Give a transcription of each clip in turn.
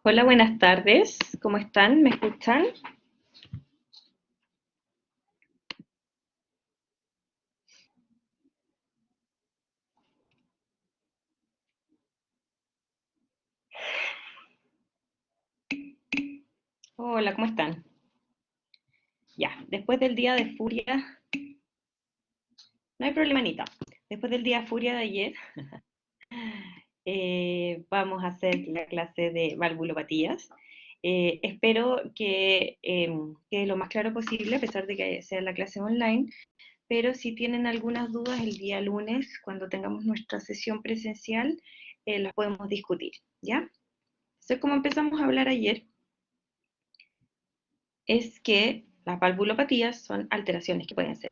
Hola, buenas tardes. ¿Cómo están? ¿Me escuchan? Hola, ¿cómo están? Ya, después del día de furia, no hay problema, Anita. Después del día de furia de ayer, vamos a hacer la clase de valvulopatías. Espero que quede lo más claro posible, a pesar de que sea la clase online, pero si tienen algunas dudas el día lunes, cuando tengamos nuestra sesión presencial, las podemos discutir, ¿ya? Entonces, como empezamos a hablar ayer, es que las valvulopatías son alteraciones que pueden ser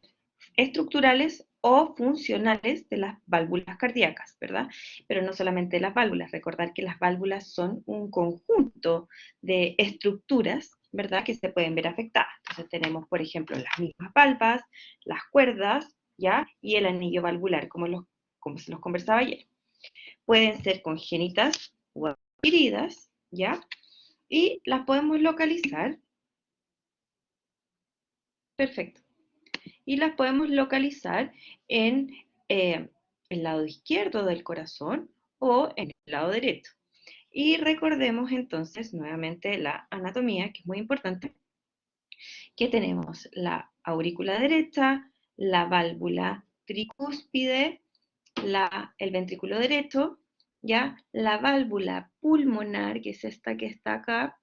estructurales o funcionales de las válvulas cardíacas, ¿verdad? Pero no solamente las válvulas, recordar que las válvulas son un conjunto de estructuras, ¿verdad? Que se pueden ver afectadas. Entonces tenemos, por ejemplo, las mismas valvas, las cuerdas, ¿ya? Y el anillo valvular, como se los conversaba ayer. Pueden ser congénitas o adquiridas, ¿ya? Y las podemos localizar. Perfecto. Y las podemos localizar en el lado izquierdo del corazón o en el lado derecho. Y recordemos entonces nuevamente la anatomía, que es muy importante, que tenemos la aurícula derecha, la válvula tricúspide, el ventrículo derecho, ¿ya? La válvula pulmonar, que es esta que está acá,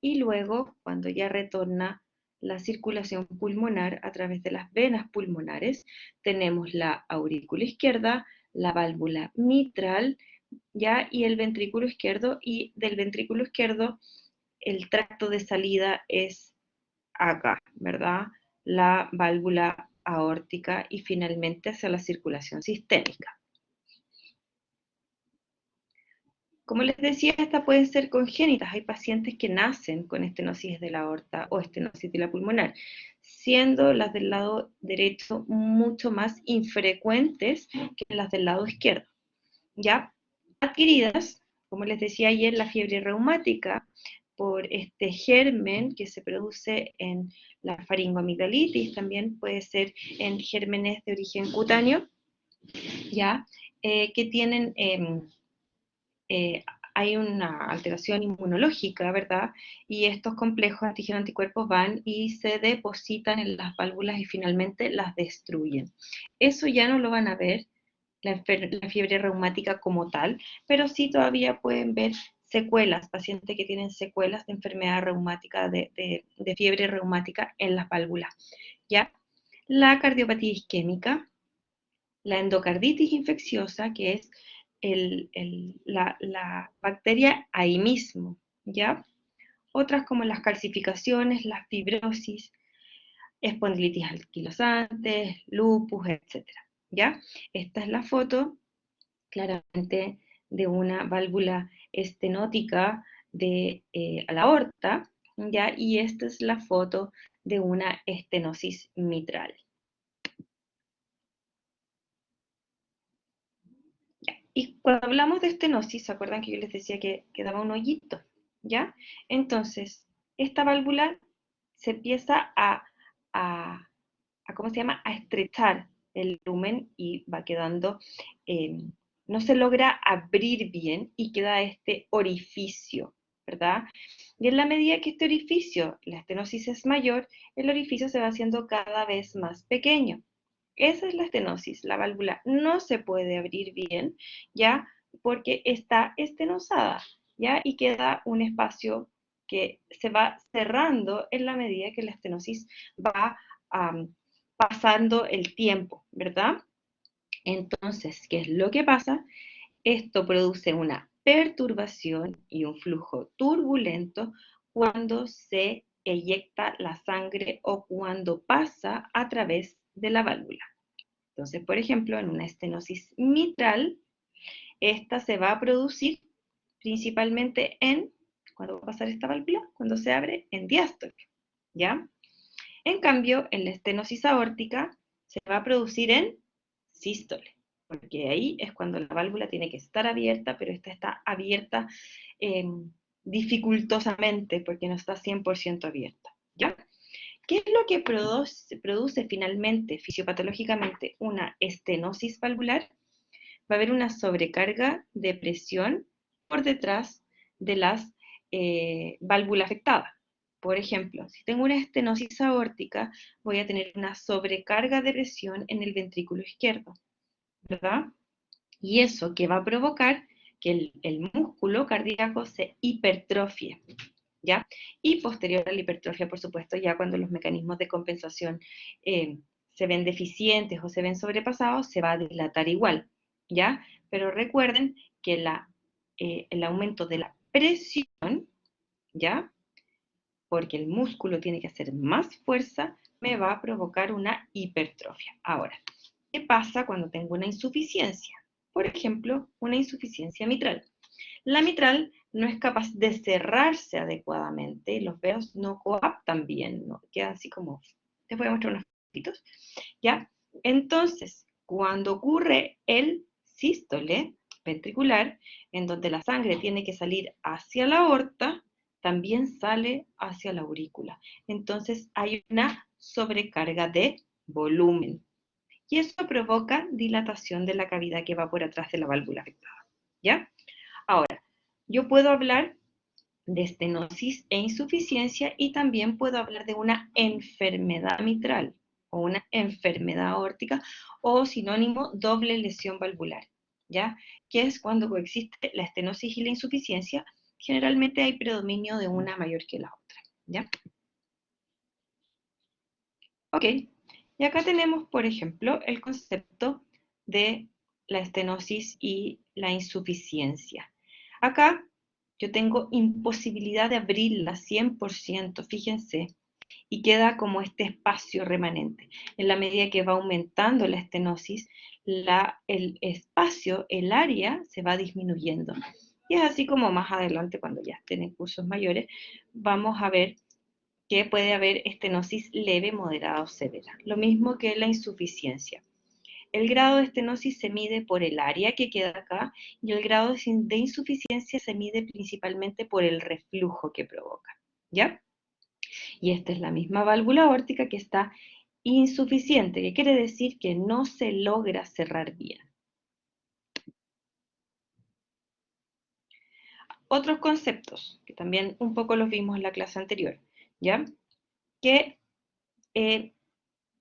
y luego, cuando ya retorna la circulación pulmonar a través de las venas pulmonares, tenemos la aurícula izquierda, la válvula mitral, ¿ya? Y el ventrículo izquierdo, y del ventrículo izquierdo el tracto de salida es acá, ¿verdad? La válvula aórtica y finalmente hacia la circulación sistémica. Como les decía, estas pueden ser congénitas. Hay pacientes que nacen con estenosis de la aorta o estenosis de la pulmonar, siendo las del lado derecho mucho más infrecuentes que las del lado izquierdo. ¿Ya? Adquiridas, como les decía ayer, la fiebre reumática por este germen que se produce en la faringoamigdalitis, también puede ser en gérmenes de origen cutáneo, ¿ya? Que tienen eh, hay una alteración inmunológica, ¿verdad? Y estos complejos antígeno-anticuerpos van y se depositan en las válvulas y finalmente las destruyen. Eso ya no lo van a ver la fiebre reumática como tal, pero sí todavía pueden ver secuelas, pacientes que tienen secuelas de enfermedad reumática, de fiebre reumática en las válvulas, ¿ya? La cardiopatía isquémica, la endocarditis infecciosa, que es la bacteria ahí mismo, ¿ya? Otras como las calcificaciones, la fibrosis, espondilitis anquilosante, lupus, etcétera, ¿ya? Esta es la foto, claramente, de una válvula estenótica de la aorta, ¿ya? Y esta es la foto de una estenosis mitral. Y cuando hablamos de estenosis, ¿se acuerdan que yo les decía que quedaba un hoyito? ¿Ya? Entonces, esta válvula se empieza a, ¿cómo se llama? A estrechar el lumen y va quedando, eh, no se logra abrir bien y queda este orificio, ¿verdad? Y en la medida que este orificio, la estenosis es mayor, el orificio se va haciendo cada vez más pequeño. Esa es la estenosis. La válvula no se puede abrir bien, ¿ya? Porque está estenosada, ¿ya? Y queda un espacio que se va cerrando en la medida que la estenosis va pasando el tiempo, ¿verdad? Entonces, ¿qué es lo que pasa? Esto produce una perturbación y un flujo turbulento cuando se eyecta la sangre o cuando pasa a través de la válvula. Entonces, por ejemplo, en una estenosis mitral, esta se va a producir principalmente ¿cuándo va a pasar esta válvula? Cuando se abre en diástole, ¿ya? En cambio, en la estenosis aórtica se va a producir en sístole, porque ahí es cuando la válvula tiene que estar abierta, pero esta está abierta dificultosamente porque no está 100% abierta, ¿ya? ¿Qué es lo que produce finalmente, fisiopatológicamente, una estenosis valvular? Va a haber una sobrecarga de presión por detrás de las válvulas afectadas. Por ejemplo, si tengo una estenosis aórtica, voy a tener una sobrecarga de presión en el ventrículo izquierdo, ¿verdad? Y eso que va a provocar que el músculo cardíaco se hipertrofie, ¿ya? Y posterior a la hipertrofia, por supuesto, ya cuando los mecanismos de compensación se ven deficientes o se ven sobrepasados, se va a dilatar igual, ¿ya? Pero recuerden que el aumento de la presión, ¿ya? Porque el músculo tiene que hacer más fuerza, me va a provocar una hipertrofia. Ahora, ¿qué pasa cuando tengo una insuficiencia? Por ejemplo, una insuficiencia mitral. La mitral no es capaz de cerrarse adecuadamente, los veos no coaptan bien, ¿no? Quedan así como, les voy a mostrar unos fotitos, ¿ya? Entonces, cuando ocurre el sístole ventricular, en donde la sangre tiene que salir hacia la aorta, también sale hacia la aurícula. Entonces hay una sobrecarga de volumen. Y eso provoca dilatación de la cavidad que va por atrás de la válvula afectada, ¿ya? Ahora, yo puedo hablar de estenosis e insuficiencia y también puedo hablar de una enfermedad mitral o una enfermedad aórtica o sinónimo doble lesión valvular, ¿ya? Que es cuando coexiste la estenosis y la insuficiencia, generalmente hay predominio de una mayor que la otra, ¿ya? Ok, y acá tenemos, por ejemplo, el concepto de la estenosis y la insuficiencia. Acá yo tengo imposibilidad de abrirla 100%, fíjense, y queda como este espacio remanente. En la medida que va aumentando la estenosis, el espacio, el área, se va disminuyendo. Y es así como más adelante, cuando ya estén en cursos mayores, vamos a ver que puede haber estenosis leve, moderada o severa. Lo mismo que la insuficiencia. El grado de estenosis se mide por el área que queda acá y el grado de insuficiencia se mide principalmente por el reflujo que provoca, ¿ya? Y esta es la misma válvula aórtica que está insuficiente, que quiere decir que no se logra cerrar bien. Otros conceptos, que también un poco los vimos en la clase anterior, ¿ya? Que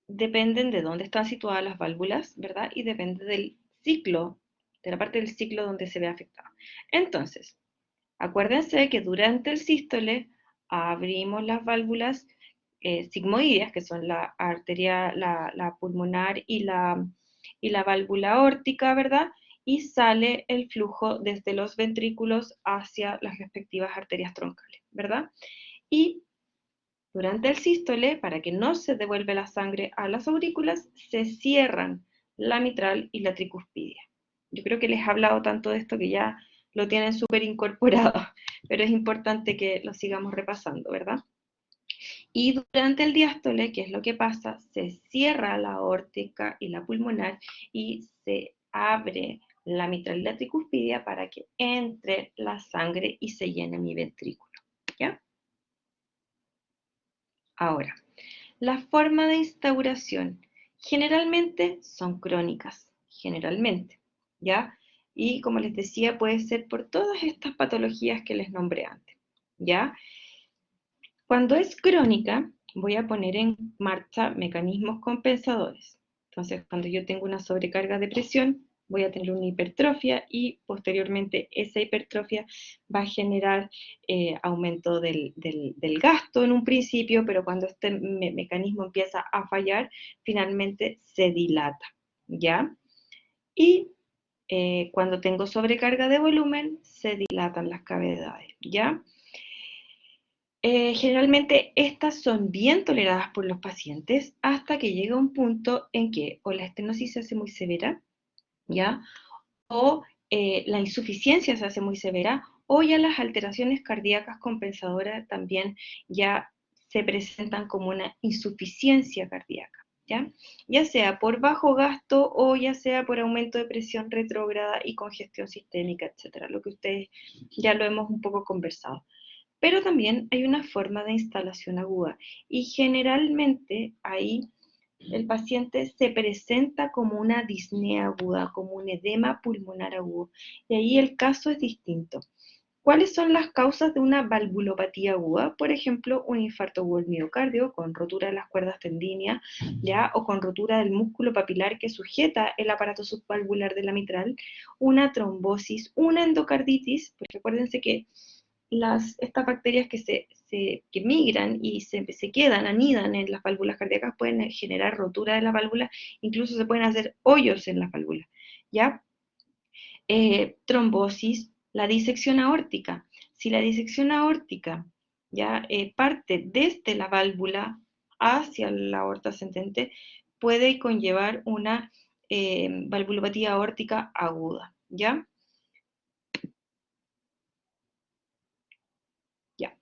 dependen de dónde están situadas las válvulas, ¿verdad? Y depende del ciclo, de la parte del ciclo donde se ve afectado. Entonces, acuérdense que durante el sístole abrimos las válvulas sigmoideas, que son la arteria, la pulmonar y la válvula aórtica, ¿verdad? Y sale el flujo desde los ventrículos hacia las respectivas arterias troncales, ¿verdad? Y durante el sístole, para que no se devuelva la sangre a las aurículas, se cierran la mitral y la tricuspidia. Yo creo que les he hablado tanto de esto que ya lo tienen súper incorporado, pero es importante que lo sigamos repasando, ¿verdad? Y durante el diástole, ¿qué es lo que pasa? Se cierra la aórtica y la pulmonar y se abre la mitral y la tricuspidia para que entre la sangre y se llene mi ventrículo, ¿ya? Ahora, la forma de instauración generalmente son crónicas, generalmente, ¿ya? Y como les decía, puede ser por todas estas patologías que les nombré antes, ¿ya? Cuando es crónica, voy a poner en marcha mecanismos compensadores. Entonces, cuando yo tengo una sobrecarga de presión, voy a tener una hipertrofia y posteriormente esa hipertrofia va a generar aumento del gasto en un principio, pero cuando este mecanismo empieza a fallar, finalmente se dilata, ¿ya? Y cuando tengo sobrecarga de volumen, se dilatan las cavidades, ¿ya? Generalmente estas son bien toleradas por los pacientes hasta que llega un punto en que o la estenosis se hace muy severa, ¿ya? O la insuficiencia se hace muy severa, o ya las alteraciones cardíacas compensadoras también ya se presentan como una insuficiencia cardíaca, ¿ya? Ya sea por bajo gasto o ya sea por aumento de presión retrógrada y congestión sistémica, etcétera, lo que ustedes ya lo hemos un poco conversado. Pero también hay una forma de instalación aguda y generalmente ahí el paciente se presenta como una disnea aguda, como un edema pulmonar agudo, y ahí el caso es distinto. ¿Cuáles son las causas de una valvulopatía aguda? Por ejemplo, un infarto agudo del miocardio con rotura de las cuerdas tendíneas, ¿ya? O con rotura del músculo papilar que sujeta el aparato subvalvular de la mitral, una trombosis, una endocarditis, porque acuérdense que estas bacterias que migran y se quedan, anidan en las válvulas cardíacas, pueden generar rotura de la válvula, incluso se pueden hacer hoyos en las válvulas, ¿ya? Trombosis, la disección aórtica. Si la disección aórtica ya parte desde la válvula hacia la aorta ascendente, puede conllevar una valvulopatía aórtica aguda, ¿ya? Ya.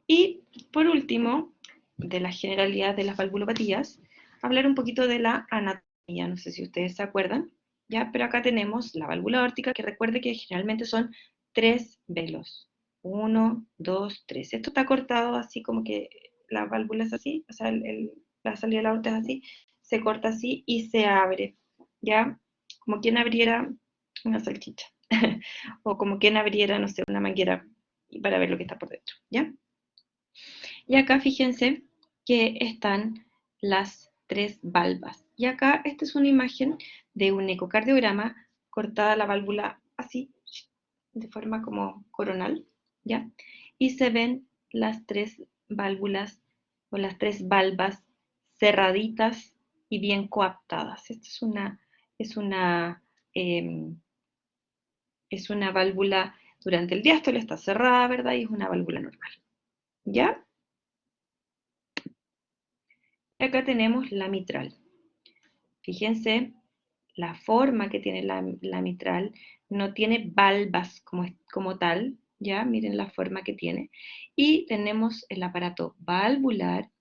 Y por último, de la generalidad de las valvulopatías, hablar un poquito de la anatomía. No sé si ustedes se acuerdan, ¿ya? Pero acá tenemos la válvula aórtica, que recuerde que generalmente son 3 velos. 1, 2, 3. Esto está cortado así como que la válvula es así, o sea, la salida de la aorta es así, se corta así y se abre, ¿ya? Como quien abriera una salchicha. O como quien abriera, no sé, una manguera para ver lo que está por dentro, ¿ya? Y acá fíjense que están las 3 valvas. Y acá esta es una imagen de un ecocardiograma cortada la válvula así, de forma como coronal, ¿ya? Y se ven las 3 válvulas o las 3 valvas cerraditas y bien coaptadas. Esta es una, eh, es una válvula durante el diástole, está cerrada, ¿verdad? Y es una válvula normal, ¿ya? Y acá tenemos la mitral. Fíjense la forma que tiene la mitral, no tiene valvas como tal, ¿ya? Miren la forma que tiene. Y tenemos el aparato valvular,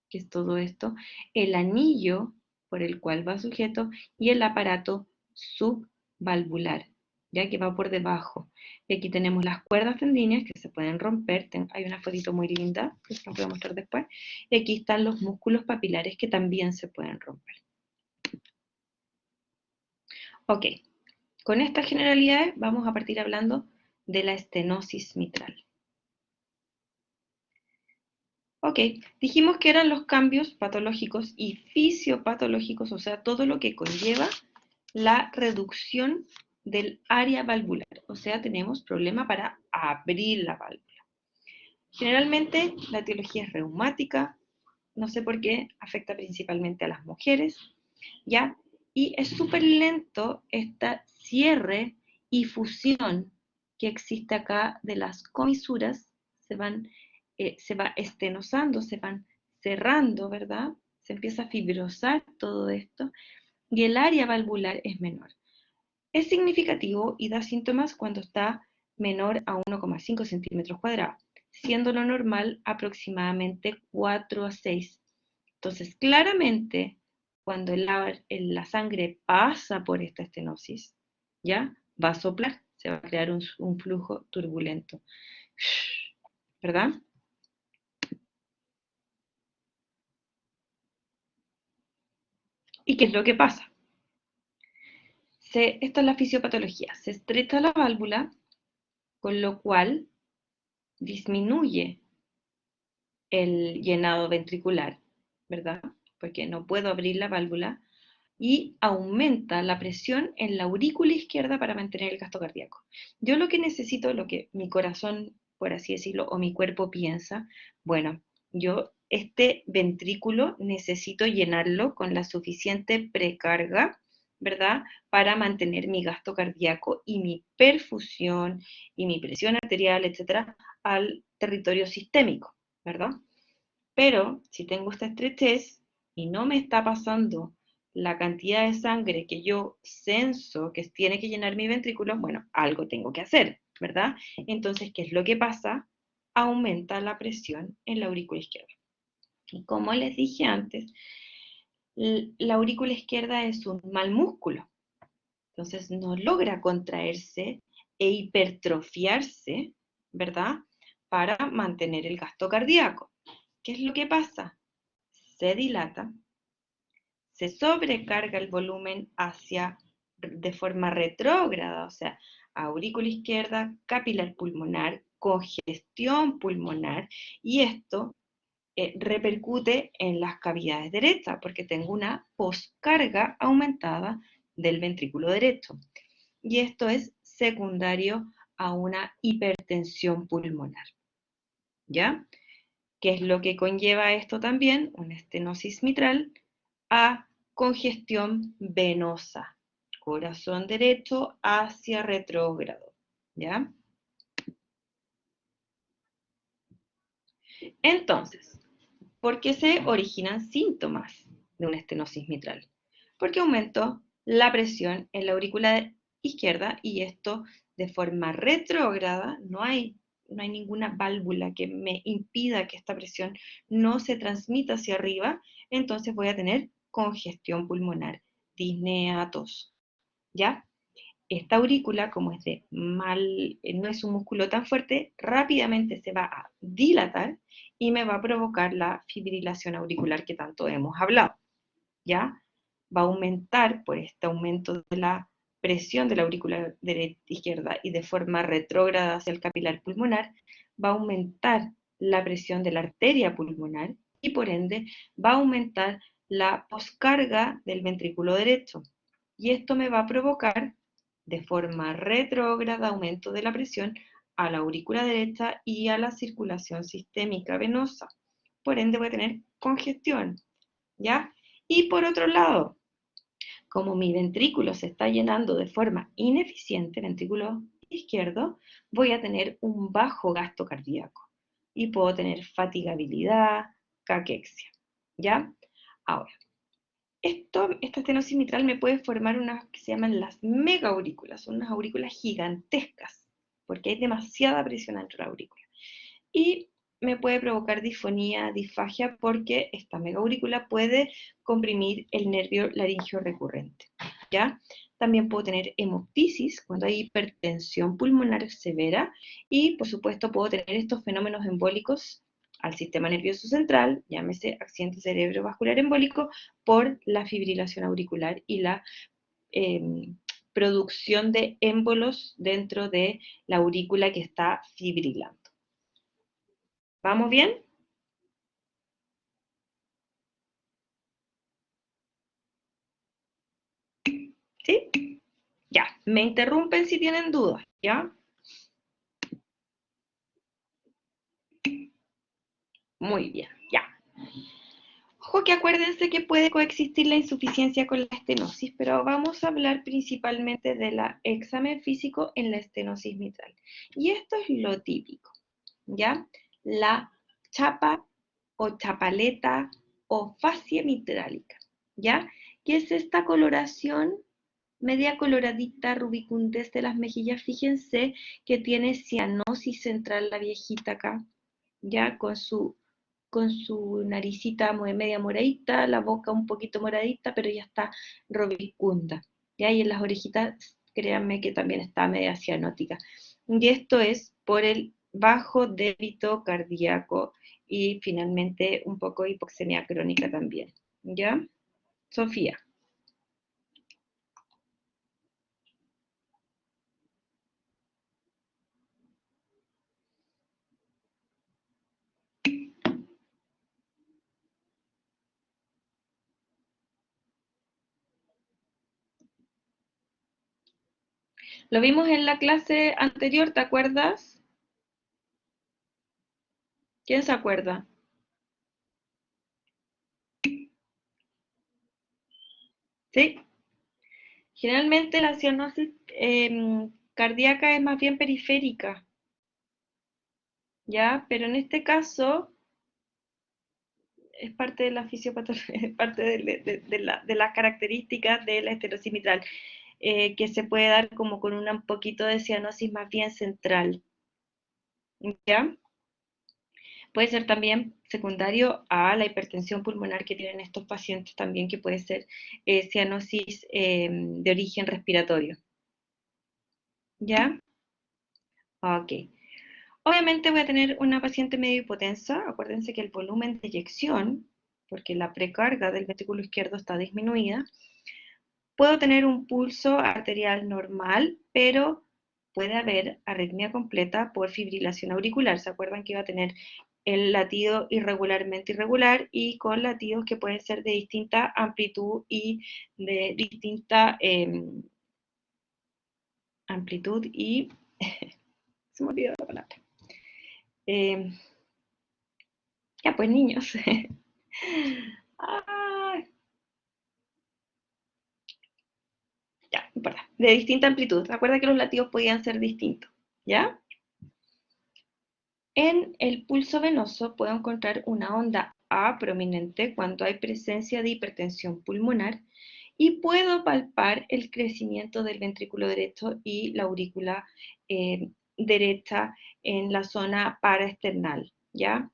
que es todo esto, el anillo por el cual va sujeto, y el aparato subvalvular, ya que va por debajo. Y aquí tenemos las cuerdas tendíneas que se pueden romper, hay una fotito muy linda, que os la voy a mostrar después, y aquí están los músculos papilares que también se pueden romper. Ok, con estas generalidades vamos a partir hablando de la estenosis mitral. Ok, dijimos que eran los cambios patológicos y fisiopatológicos, o sea, todo lo que conlleva la reducción del área valvular, o sea, tenemos problema para abrir la válvula. Generalmente la etiología es reumática, no sé por qué, afecta principalmente a las mujeres, ¿ya? Y es súper lento este cierre y fusión que existe acá de las comisuras, se va estenosando, se van cerrando, ¿verdad? Se empieza a fibrosar todo esto y el área valvular es menor. Es significativo y da síntomas cuando está menor a 1,5 centímetros cuadrados, siendo lo normal aproximadamente 4 a 6. Entonces, claramente, cuando la sangre pasa por esta estenosis, ¿ya? Va a soplar, se va a crear un flujo turbulento, ¿verdad? ¿Y qué es lo que pasa? Esta es la fisiopatología. Se estrecha la válvula, con lo cual disminuye el llenado ventricular, ¿verdad? Porque no puedo abrir la válvula, y aumenta la presión en la aurícula izquierda para mantener el gasto cardíaco. Yo lo que necesito, lo que mi corazón, por así decirlo, o mi cuerpo piensa, bueno, yo este ventrículo necesito llenarlo con la suficiente precarga, ¿verdad? Para mantener mi gasto cardíaco y mi perfusión y mi presión arterial, etcétera, al territorio sistémico, ¿verdad? Pero si tengo esta estrechez y no me está pasando la cantidad de sangre que yo censo que tiene que llenar mi ventrículo, bueno, algo tengo que hacer, ¿verdad? Entonces, ¿qué es lo que pasa? Aumenta la presión en la aurícula izquierda. Y como les dije antes, la aurícula izquierda es un mal músculo, entonces no logra contraerse e hipertrofiarse, ¿verdad? Para mantener el gasto cardíaco. ¿Qué es lo que pasa? Se dilata, se sobrecarga el volumen de forma retrógrada, o sea, aurícula izquierda, capilar pulmonar, congestión pulmonar, y esto repercute en las cavidades derechas, porque tengo una poscarga aumentada del ventrículo derecho. Y esto es secundario a una hipertensión pulmonar. ¿Ya? ¿Qué es lo que conlleva esto también? Una estenosis mitral a congestión venosa. Corazón derecho hacia retrógrado. ¿Ya? Entonces, ¿por qué se originan síntomas de una estenosis mitral? Porque aumento la presión en la aurícula izquierda y esto de forma retrógrada, no hay ninguna válvula que me impida que esta presión no se transmita hacia arriba, entonces voy a tener congestión pulmonar, disnea, tos, ¿ya? Esta aurícula, como es no es un músculo tan fuerte, rápidamente se va a dilatar y me va a provocar la fibrilación auricular que tanto hemos hablado, ¿ya? Va a aumentar por este aumento de la presión de la aurícula izquierda y de forma retrógrada hacia el capilar pulmonar, va a aumentar la presión de la arteria pulmonar y por ende va a aumentar la poscarga del ventrículo derecho. Y esto me va a provocar de forma retrógrada aumento de la presión a la aurícula derecha y a la circulación sistémica venosa. Por ende voy a tener congestión, ¿ya? Y por otro lado, como mi ventrículo se está llenando de forma ineficiente, ventrículo izquierdo, voy a tener un bajo gasto cardíaco y puedo tener fatigabilidad, caquexia, ¿ya? Ahora, esta estenosis mitral me puede formar unas que se llaman las megaaurículas, son unas aurículas gigantescas, porque hay demasiada presión dentro de la aurícula. Y me puede provocar disfonía, disfagia, porque esta megaaurícula puede comprimir el nervio laringeo recurrente, ¿ya? También puedo tener hemoptisis cuando hay hipertensión pulmonar severa y, por supuesto, puedo tener estos fenómenos embólicos al sistema nervioso central, llámese accidente cerebrovascular embólico, por la fibrilación auricular y la eh, producción de émbolos dentro de la aurícula que está fibrilando. ¿Vamos bien? ¿Sí? Ya, me interrumpen si tienen dudas, ¿ya? Muy bien, ya. Ojo que acuérdense que puede coexistir la insuficiencia con la estenosis, pero vamos a hablar principalmente del examen físico en la estenosis mitral. Y esto es lo típico, ¿ya? La chapa o chapaleta o fascia mitrálica, ¿ya? ¿Qué es esta coloración media coloradita, rubicundez de las mejillas? Fíjense que tiene cianosis central la viejita acá, ya con su naricita media moradita, la boca un poquito moradita, pero ya está rubicunda. Ya, y en las orejitas, créanme que también está media cianótica. Y esto es por el bajo débito cardíaco y finalmente un poco de hipoxemia crónica también. ¿Ya? Sofía. Lo vimos en la clase anterior, ¿te acuerdas? ¿Quién se acuerda? ¿Sí? Generalmente la cianosis cardíaca es más bien periférica, ¿ya? Pero en este caso es parte de la fisiopatología, es parte de las características de la estenosis mitral, que se puede dar como con un poquito de cianosis más bien central, ¿ya? Puede ser también secundario a la hipertensión pulmonar que tienen estos pacientes también, que puede ser cianosis de origen respiratorio. ¿Ya? Ok. Obviamente voy a tener una paciente medio hipotensa. Acuérdense que el volumen de eyección, porque la precarga del ventrículo izquierdo está disminuida. Puedo tener un pulso arterial normal, pero puede haber arritmia completa por fibrilación auricular. ¿Se acuerdan que iba a tener el latido irregularmente irregular y con latidos que pueden ser de distinta amplitud y de distinta amplitud y se me olvidó la palabra. Ya pues niños. Ah, ya, no importa. De distinta amplitud. Recuerda que los latidos podían ser distintos, ¿ya? En el pulso venoso puedo encontrar una onda A prominente cuando hay presencia de hipertensión pulmonar y puedo palpar el crecimiento del ventrículo derecho y la aurícula derecha en la zona paraesternal, ¿ya?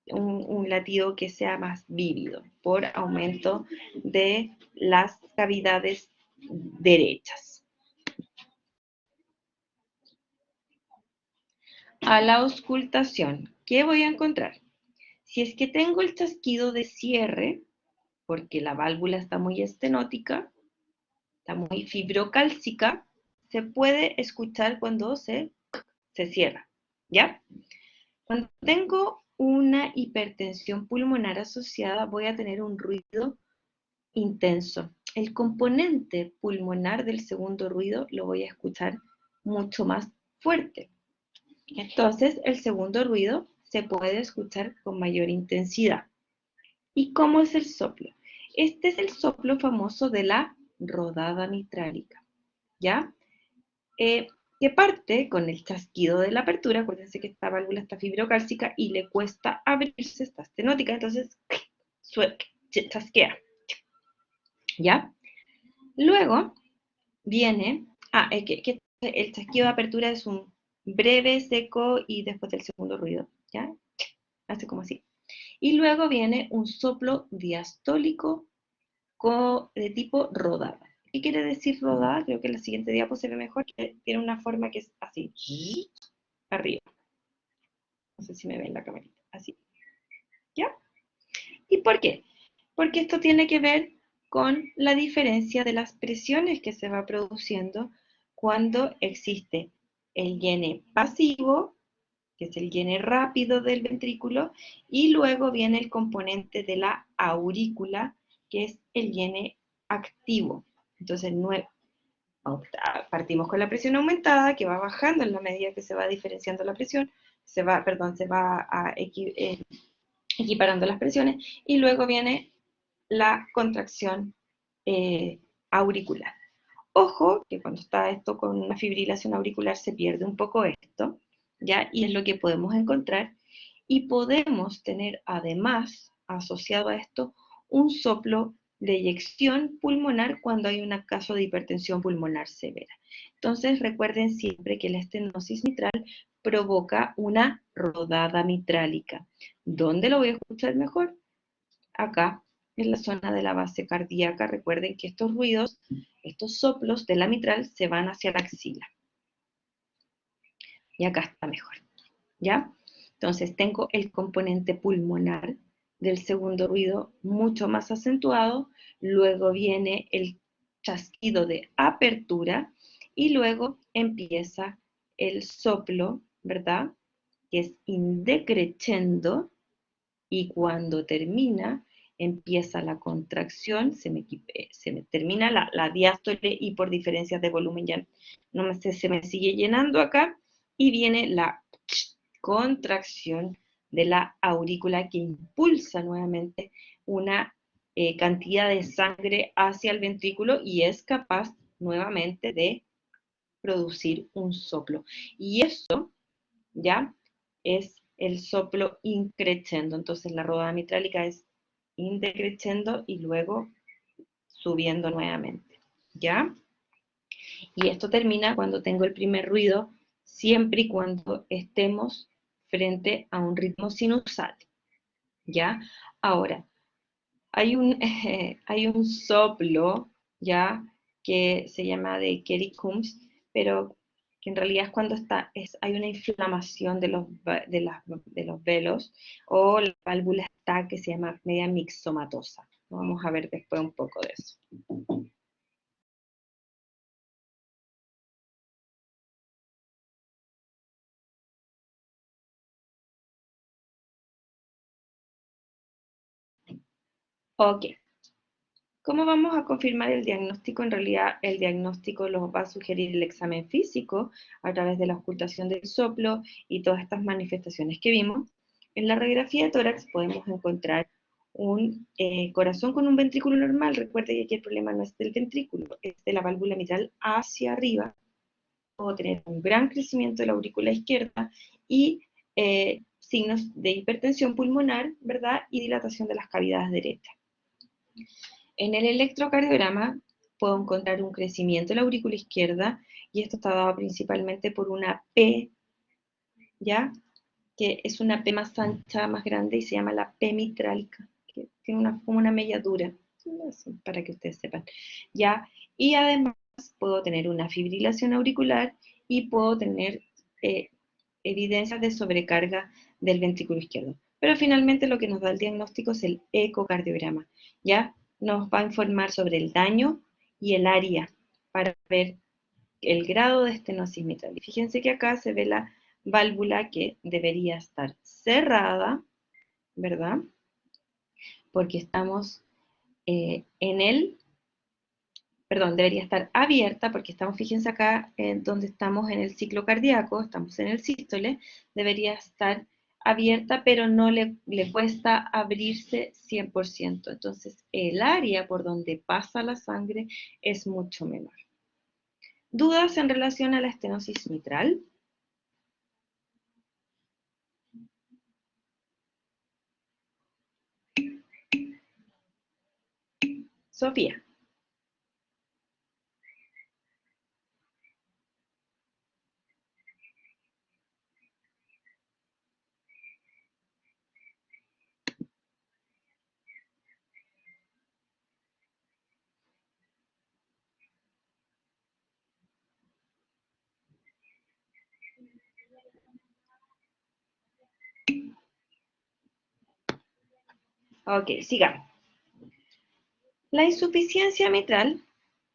Un latido que sea más vívido por aumento de las cavidades derechas. A la auscultación, ¿qué voy a encontrar? Si es que tengo el chasquido de cierre, porque la válvula está muy estenótica, está muy fibrocálcica, se puede escuchar cuando se cierra, ¿ya? Cuando tengo una hipertensión pulmonar asociada, voy a tener un ruido intenso. El componente pulmonar del segundo ruido lo voy a escuchar mucho más fuerte. Entonces, el segundo ruido se puede escuchar con mayor intensidad. ¿Y cómo es el soplo? Este es el soplo famoso de la rodada mitrálica, ¿ya? Que parte con el chasquido de la apertura. Acuérdense que esta válvula está fibrocálcica y le cuesta abrirse, está estenótica, entonces chasquea, ¿ya? Luego viene, que el chasquido de apertura es un breve, seco y después del segundo ruido, ¿ya? Hace como así. Y luego viene un soplo diastólico de tipo rodada. ¿Qué quiere decir rodada? Creo que en la siguiente diapo se ve mejor, que tiene una forma que es así, arriba. No sé si me ven la camarita, así. ¿Ya? ¿Y por qué? Porque esto tiene que ver con la diferencia de las presiones que se va produciendo cuando existe el llene pasivo, que es el llene rápido del ventrículo, y luego viene el componente de la aurícula, que es el llene activo. Entonces, partimos con la presión aumentada, que va bajando en la medida que se va diferenciando la presión, se va equiparando las presiones, y luego viene la contracción auricular. Ojo, que cuando está esto con una fibrilación auricular se pierde un poco esto, ¿ya? Y es lo que podemos encontrar. Y podemos tener además, asociado a esto, un soplo de eyección pulmonar cuando hay un caso de hipertensión pulmonar severa. Entonces recuerden siempre que la estenosis mitral provoca una rodada mitrálica. ¿Dónde lo voy a escuchar mejor? Acá, en la zona de la base cardíaca. Recuerden que estos ruidos, estos soplos de la mitral se van hacia la axila. Y acá está mejor, ¿ya? Entonces tengo el componente pulmonar del segundo ruido mucho más acentuado, luego viene el chasquido de apertura y luego empieza el soplo, ¿verdad? Que es indecreciendo, y cuando termina empieza la contracción, se me termina la diástole y por diferencias de volumen ya no se me sigue llenando acá, y viene la contracción de la aurícula que impulsa nuevamente una cantidad de sangre hacia el ventrículo y es capaz nuevamente de producir un soplo. Y eso ya es el soplo increciendo. Entonces la rodada mitrálica es indecreciendo y luego subiendo nuevamente, ¿ya? Y esto termina cuando tengo el primer ruido, siempre y cuando estemos frente a un ritmo sinusal, ¿ya? Ahora, hay un soplo, ¿ya? Que se llama de Kerry-Coombs, pero que en realidad es cuando hay una inflamación de los velos, o la válvula está que se llama media mixomatosa. Vamos a ver después un poco de eso. Ok. ¿Cómo vamos a confirmar el diagnóstico? En realidad, el diagnóstico lo va a sugerir el examen físico a través de la ocultación del soplo y todas estas manifestaciones que vimos. En la radiografía de tórax podemos encontrar un corazón con un ventrículo normal. Recuerde que aquí el problema no es del ventrículo, es de la válvula mitral hacia arriba. Puedo tener un gran crecimiento de la aurícula izquierda y signos de hipertensión pulmonar, ¿verdad? Y dilatación de las cavidades derechas. En el electrocardiograma puedo encontrar un crecimiento de la aurícula izquierda y esto está dado principalmente por una P, ¿ya? Que es una P más ancha, más grande y se llama la P mitrálica, que tiene como una melladura, para que ustedes sepan, ¿ya? Y además puedo tener una fibrilación auricular y puedo tener eh, evidencias de sobrecarga del ventrículo izquierdo. Pero finalmente lo que nos da el diagnóstico es el ecocardiograma, ¿ya? Nos va a informar sobre el daño y el área para ver el grado de estenosis mitral. Y fíjense que acá se ve la válvula que debería estar cerrada, ¿verdad? Porque estamos en el, perdón, debería estar abierta porque estamos, fíjense acá, donde estamos en el ciclo cardíaco, estamos en el sístole, debería estar abierta, pero no le cuesta abrirse 100%. Entonces, el área por donde pasa la sangre es mucho menor. ¿Dudas en relación a la estenosis mitral? Sofía. Ok, sigamos. La insuficiencia mitral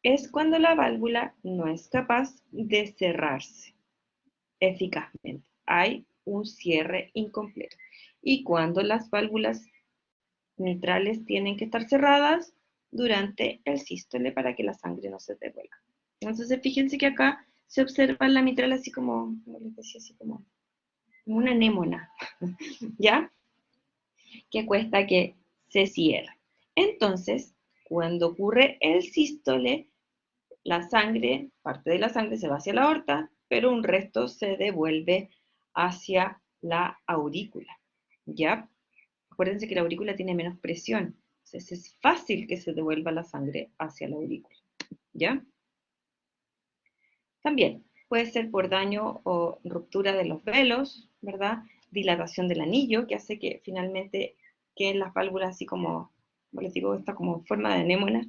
es cuando la válvula no es capaz de cerrarse eficazmente. Hay un cierre incompleto. Y cuando las válvulas mitrales tienen que estar cerradas durante el sístole para que la sangre no se devuelva. Entonces, fíjense que acá se observa la mitral así como les decía, así como una anémona, ¿ya? Que cuesta que se cierre. Entonces, cuando ocurre el sístole, la sangre, parte de la sangre se va hacia la aorta, pero un resto se devuelve hacia la aurícula, ¿ya? Acuérdense que la aurícula tiene menos presión, entonces es fácil que se devuelva la sangre hacia la aurícula, ¿ya? También puede ser por daño o ruptura de los velos, ¿verdad? Dilatación del anillo, que hace que finalmente queden las válvulas así como les digo, está como en forma de anémona,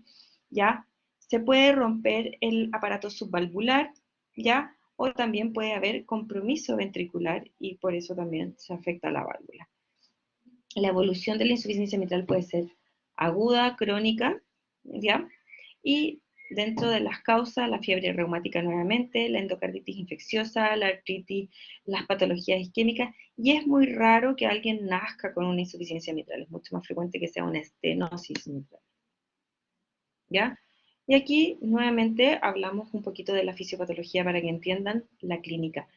¿ya? Se puede romper el aparato subvalvular, ¿ya? O también puede haber compromiso ventricular y por eso también se afecta la válvula. La evolución de la insuficiencia mitral puede ser aguda, crónica, ¿ya? Y dentro de las causas, la fiebre reumática nuevamente, la endocarditis infecciosa, la artritis, las patologías isquémicas, y es muy raro que alguien nazca con una insuficiencia mitral, es mucho más frecuente que sea una estenosis mitral, ¿ya? Y aquí nuevamente hablamos un poquito de la fisiopatología para que entiendan la clínica.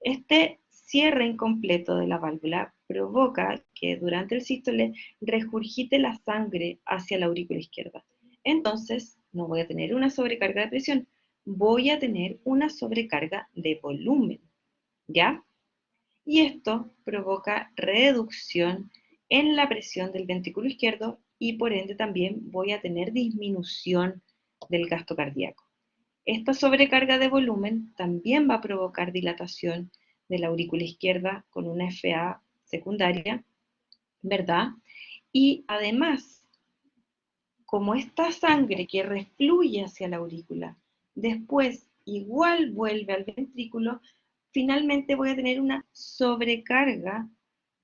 Este cierre incompleto de la válvula provoca que durante el sístole regurgite la sangre hacia la aurícula izquierda. Entonces, no voy a tener una sobrecarga de presión, voy a tener una sobrecarga de volumen, ¿ya? Y esto provoca reducción en la presión del ventrículo izquierdo y por ende también voy a tener disminución del gasto cardíaco. Esta sobrecarga de volumen también va a provocar dilatación de la aurícula izquierda con una FA secundaria, ¿verdad? Y además, como esta sangre que refluye hacia la aurícula, después igual vuelve al ventrículo, finalmente voy a tener una sobrecarga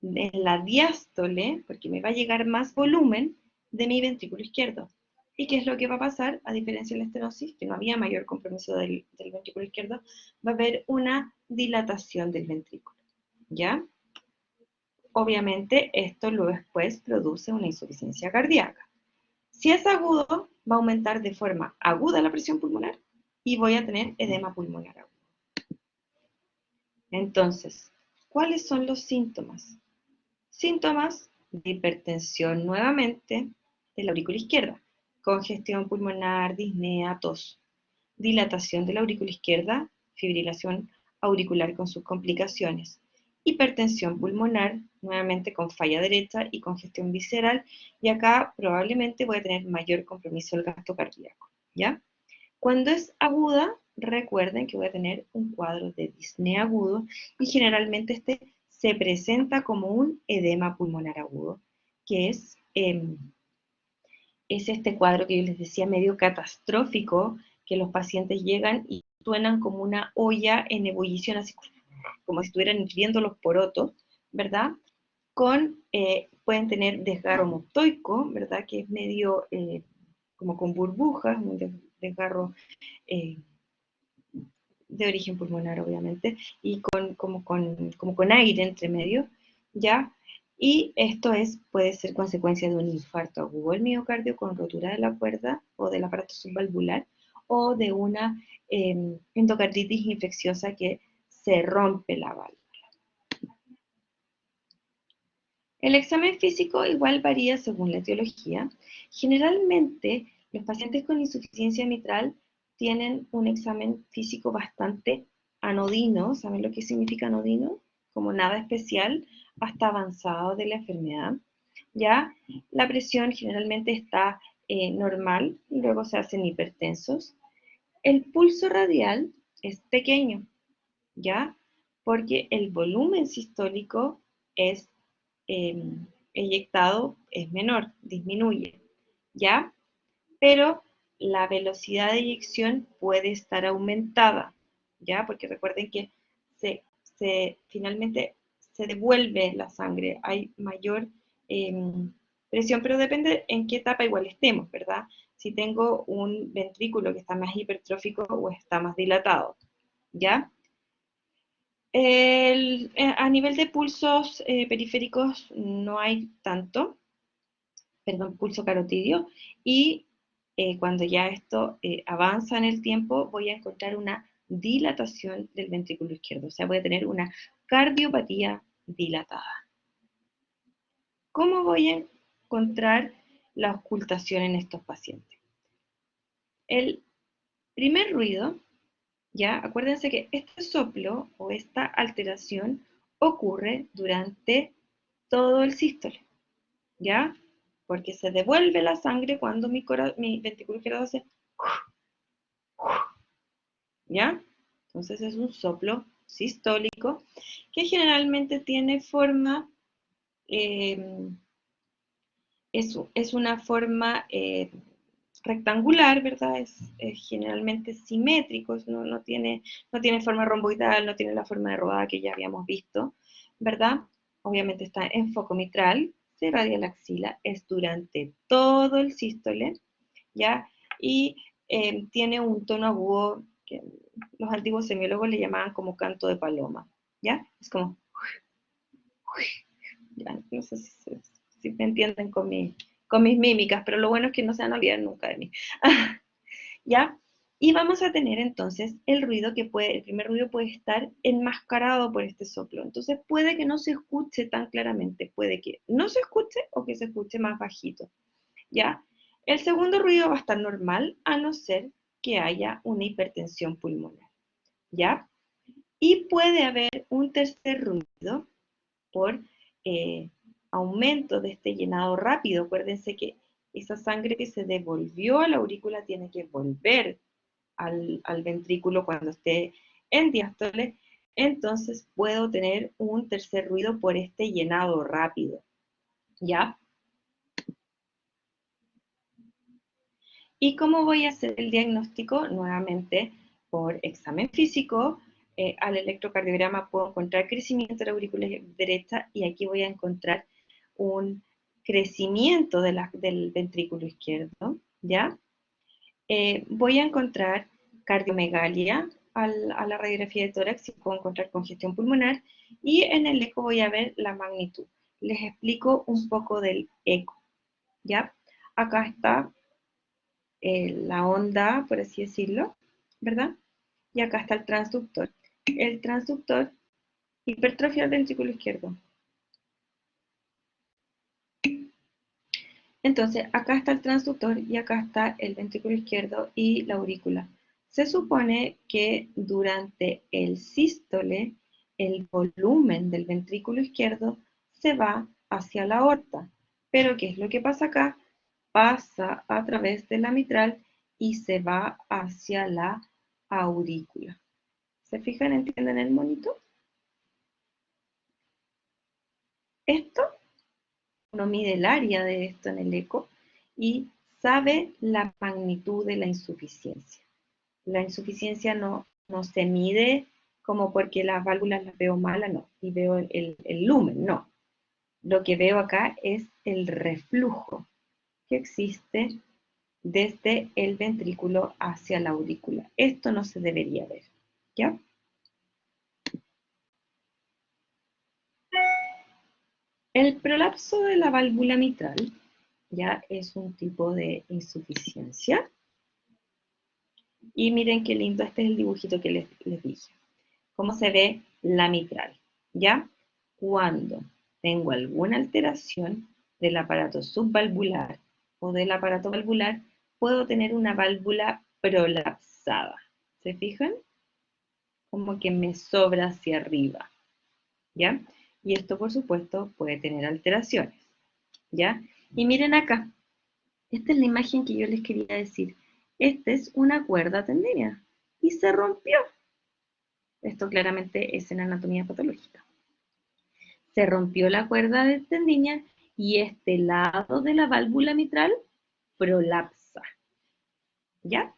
en la diástole, porque me va a llegar más volumen de mi ventrículo izquierdo. ¿Y qué es lo que va a pasar? A diferencia de la estenosis, que no había mayor compromiso del ventrículo izquierdo, va a haber una dilatación del ventrículo, ¿ya? Obviamente esto luego después produce una insuficiencia cardíaca. Si es agudo, va a aumentar de forma aguda la presión pulmonar y voy a tener edema pulmonar agudo. Entonces, ¿cuáles son los síntomas? Síntomas de hipertensión nuevamente de la aurícula izquierda, congestión pulmonar, disnea, tos, dilatación de la aurícula izquierda, fibrilación auricular con sus complicaciones, hipertensión pulmonar, nuevamente con falla derecha y congestión visceral, y acá probablemente voy a tener mayor compromiso del gasto cardíaco, ¿ya? Cuando es aguda, recuerden que voy a tener un cuadro de disnea agudo y generalmente este se presenta como un edema pulmonar agudo, que es este cuadro que yo les decía medio catastrófico, que los pacientes llegan y suenan como una olla en ebullición, así como si estuvieran hirviendo los porotos, ¿verdad? Pueden tener desgarro mucotoico, ¿verdad? Que es medio como con burbujas, un desgarro eh, de origen pulmonar, obviamente, y como con aire entre medio, ¿ya? Y esto puede ser consecuencia de un infarto agudo del miocardio con rotura de la cuerda o del aparato subvalvular, o de una endocarditis infecciosa que se rompe la válvula. El examen físico igual varía según la etiología. Generalmente, los pacientes con insuficiencia mitral tienen un examen físico bastante anodino. ¿Saben lo que significa anodino? Como nada especial, hasta avanzado de la enfermedad. ¿Ya? La presión generalmente está normal, luego se hacen hipertensos. El pulso radial es pequeño, ¿ya? Porque el volumen sistólico es eh, eyectado es menor, disminuye, ¿ya? Pero la velocidad de eyección puede estar aumentada, ¿ya? Porque recuerden que finalmente se devuelve la sangre, hay mayor eh, presión, pero depende en qué etapa igual estemos, ¿verdad? Si tengo un ventrículo que está más hipertrófico o está más dilatado, ¿ya? A nivel de pulsos periféricos no hay tanto, perdón, pulso carotidio, y cuando ya esto avanza en el tiempo, voy a encontrar una dilatación del ventrículo izquierdo, o sea, voy a tener una cardiopatía dilatada. ¿Cómo voy a encontrar la auscultación en estos pacientes? El primer ruido, ya, acuérdense que este soplo o esta alteración ocurre durante todo el sístole, ¿ya? Porque se devuelve la sangre cuando mi ventrículo izquierdo hace, ¿ya? Entonces es un soplo sistólico que generalmente tiene forma, eh, es una forma rectangular, ¿verdad? Es generalmente simétrico, no tiene forma romboidal, no tiene la forma de rodada que ya habíamos visto, ¿verdad? Obviamente está en foco mitral, se irradia la axila, es durante todo el sístole, ¿ya? Y tiene un tono agudo que los antiguos semiólogos le llamaban como canto de paloma, ¿ya? Es como, ya, no sé si me entienden con mis mímicas, pero lo bueno es que no se van a olvidar nunca de mí. ¿Ya? Y vamos a tener entonces el primer ruido puede estar enmascarado por este soplo. Entonces puede que no se escuche tan claramente, puede que no se escuche o que se escuche más bajito, ¿ya? El segundo ruido va a estar normal, a no ser que haya una hipertensión pulmonar, ¿ya? Y puede haber un tercer ruido por eh, aumento de este llenado rápido. Acuérdense que esa sangre que se devolvió a la aurícula tiene que volver al ventrículo cuando esté en diástole, entonces puedo tener un tercer ruido por este llenado rápido, ¿ya? ¿Y cómo voy a hacer el diagnóstico? Nuevamente, por examen físico, al electrocardiograma puedo encontrar crecimiento de la aurícula derecha y aquí voy a encontrar un crecimiento del ventrículo izquierdo, ¿ya? Voy a encontrar cardiomegalia a la radiografía de tórax y puedo encontrar congestión pulmonar y en el eco voy a ver la magnitud. Les explico un poco del eco, ¿ya? Acá está la onda, por así decirlo, ¿verdad? Y acá está el transductor. El transductor hipertrofia el ventrículo izquierdo. Entonces, acá está el transductor y acá está el ventrículo izquierdo y la aurícula. Se supone que durante el sístole, el volumen del ventrículo izquierdo se va hacia la aorta. Pero, ¿qué es lo que pasa acá? Pasa a través de la mitral y se va hacia la aurícula. ¿Se fijan? ¿Entienden el monito? Esto, uno mide el área de esto en el eco y sabe la magnitud de la insuficiencia. La insuficiencia no se mide como porque las válvulas las veo malas, no, y veo el lumen, no. Lo que veo acá es el reflujo que existe desde el ventrículo hacia la aurícula. Esto no se debería ver, ¿ya? El prolapso de la válvula mitral ya es un tipo de insuficiencia. Y miren qué lindo, este es el dibujito que les dije. ¿Cómo se ve la mitral? ¿Ya? Cuando tengo alguna alteración del aparato subvalvular o del aparato valvular, puedo tener una válvula prolapsada. ¿Se fijan? Como que me sobra hacia arriba. ¿Ya? Y esto, por supuesto, puede tener alteraciones. ¿Ya? Y miren acá, esta es la imagen que yo les quería decir. Esta es una cuerda tendinea y se rompió. Esto claramente es en anatomía patológica. Se rompió la cuerda de tendinea y este lado de la válvula mitral prolapsa. ¿Ya?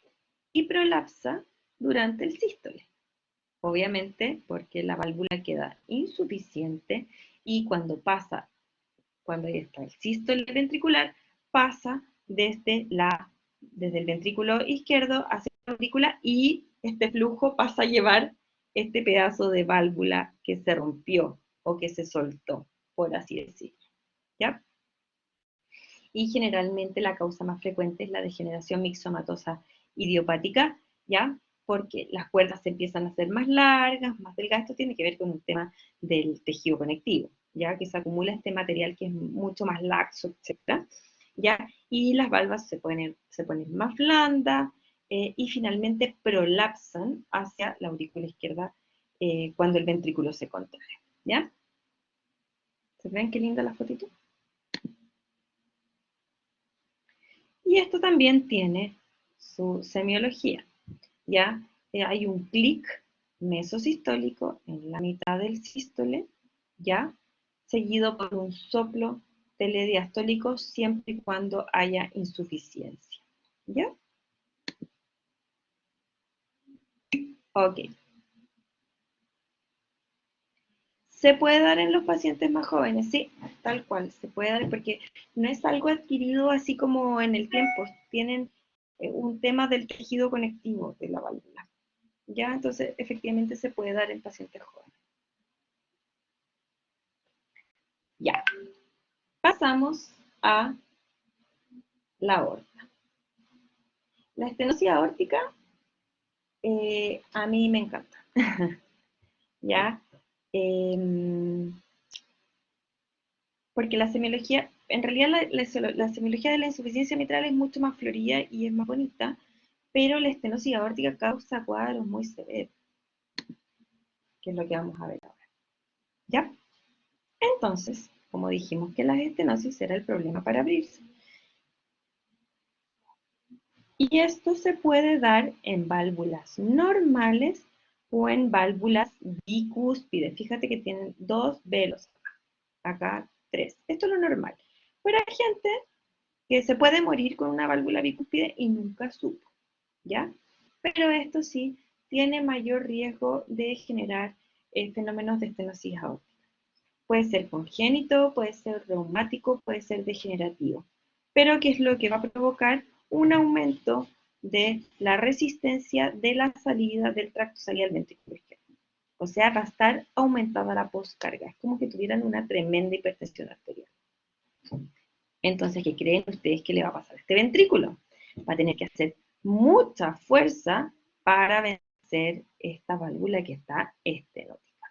Y prolapsa durante el sístole. Obviamente porque la válvula queda insuficiente y cuando está el sístole ventricular, pasa desde el ventrículo izquierdo hacia la aurícula y este flujo pasa a llevar este pedazo de válvula que se rompió o que se soltó, por así decirlo. ¿Ya? Y generalmente la causa más frecuente es la degeneración mixomatosa idiopática, ¿ya? Porque las cuerdas se empiezan a hacer más largas, más delgadas. Esto tiene que ver con un tema del tejido conectivo, ¿ya? Que se acumula este material que es mucho más laxo, etc. ¿Ya? Y las valvas se ponen más blandas y finalmente prolapsan hacia la aurícula izquierda cuando el ventrículo se contrae, ¿ya? ¿Se ven qué linda la fotito? Y esto también tiene su semiología, ¿ya? Hay un clic mesosistólico en la mitad del sístole, ¿ya? Seguido por un soplo telediastólico siempre y cuando haya insuficiencia, ¿ya? Ok. ¿Se puede dar en los pacientes más jóvenes? Sí, tal cual, se puede dar porque no es algo adquirido así como en el tiempo, tienen un tema del tejido conectivo de la válvula. ¿Ya? Entonces, efectivamente se puede dar en pacientes jóvenes. Ya. Pasamos a la aorta. La estenosis aórtica a mí me encanta. ¿Ya? Eh, porque la semiología, en realidad la semiología de la insuficiencia mitral es mucho más florida y es más bonita, pero la estenosis aórtica causa cuadros muy severos, que es lo que vamos a ver ahora. ¿Ya? Entonces, como dijimos que la estenosis era el problema para abrirse. Y esto se puede dar en válvulas normales o en válvulas bicúspides. Fíjate que tienen 2 velos, acá 3. Esto es lo normal. Pero hay gente que se puede morir con una válvula bicúspide y nunca supo, ¿ya? Pero esto sí tiene mayor riesgo de generar fenómenos de estenosis aórtica. Puede ser congénito, puede ser reumático, puede ser degenerativo. Pero ¿qué es lo que va a provocar? Un aumento de la resistencia de la salida del tracto salida del ventrículo izquierdo. O sea, va a estar aumentada la poscarga. Es como que tuvieran una tremenda hipertensión arterial. Entonces, ¿qué creen ustedes que le va a pasar a este ventrículo? Va a tener que hacer mucha fuerza para vencer esta válvula que está estenótica.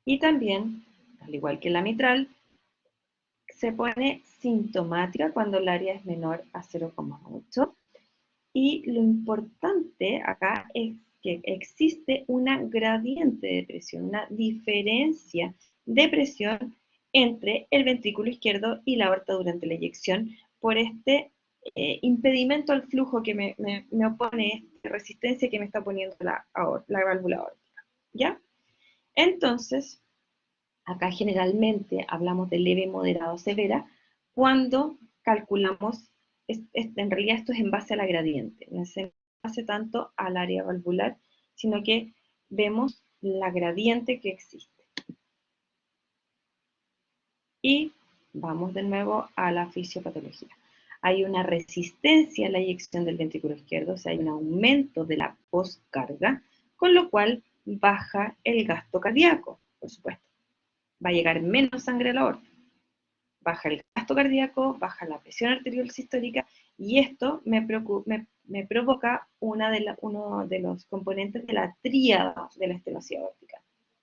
Y también, al igual que la mitral, se pone sintomática cuando el área es menor a 0,8. Y lo importante acá es que existe una gradiente de presión, una diferencia de presión entre el ventrículo izquierdo y la aorta durante la eyección por este impedimento al flujo que me opone, esta resistencia que me está poniendo la válvula aórtica. ¿Ya? Entonces, acá generalmente hablamos de leve, moderado, severa, cuando calculamos, en realidad esto es en base a la gradiente, no es en base tanto al área valvular, sino que vemos la gradiente que existe. Y vamos de nuevo a la fisiopatología. Hay una resistencia a la eyección del ventrículo izquierdo, o sea, hay un aumento de la poscarga, con lo cual baja el gasto cardíaco, por supuesto. Va a llegar menos sangre a la aorta, baja el gasto cardíaco, baja la presión arterial sistólica, y esto me provoca uno de los componentes de la tríada de la estenosis aórtica,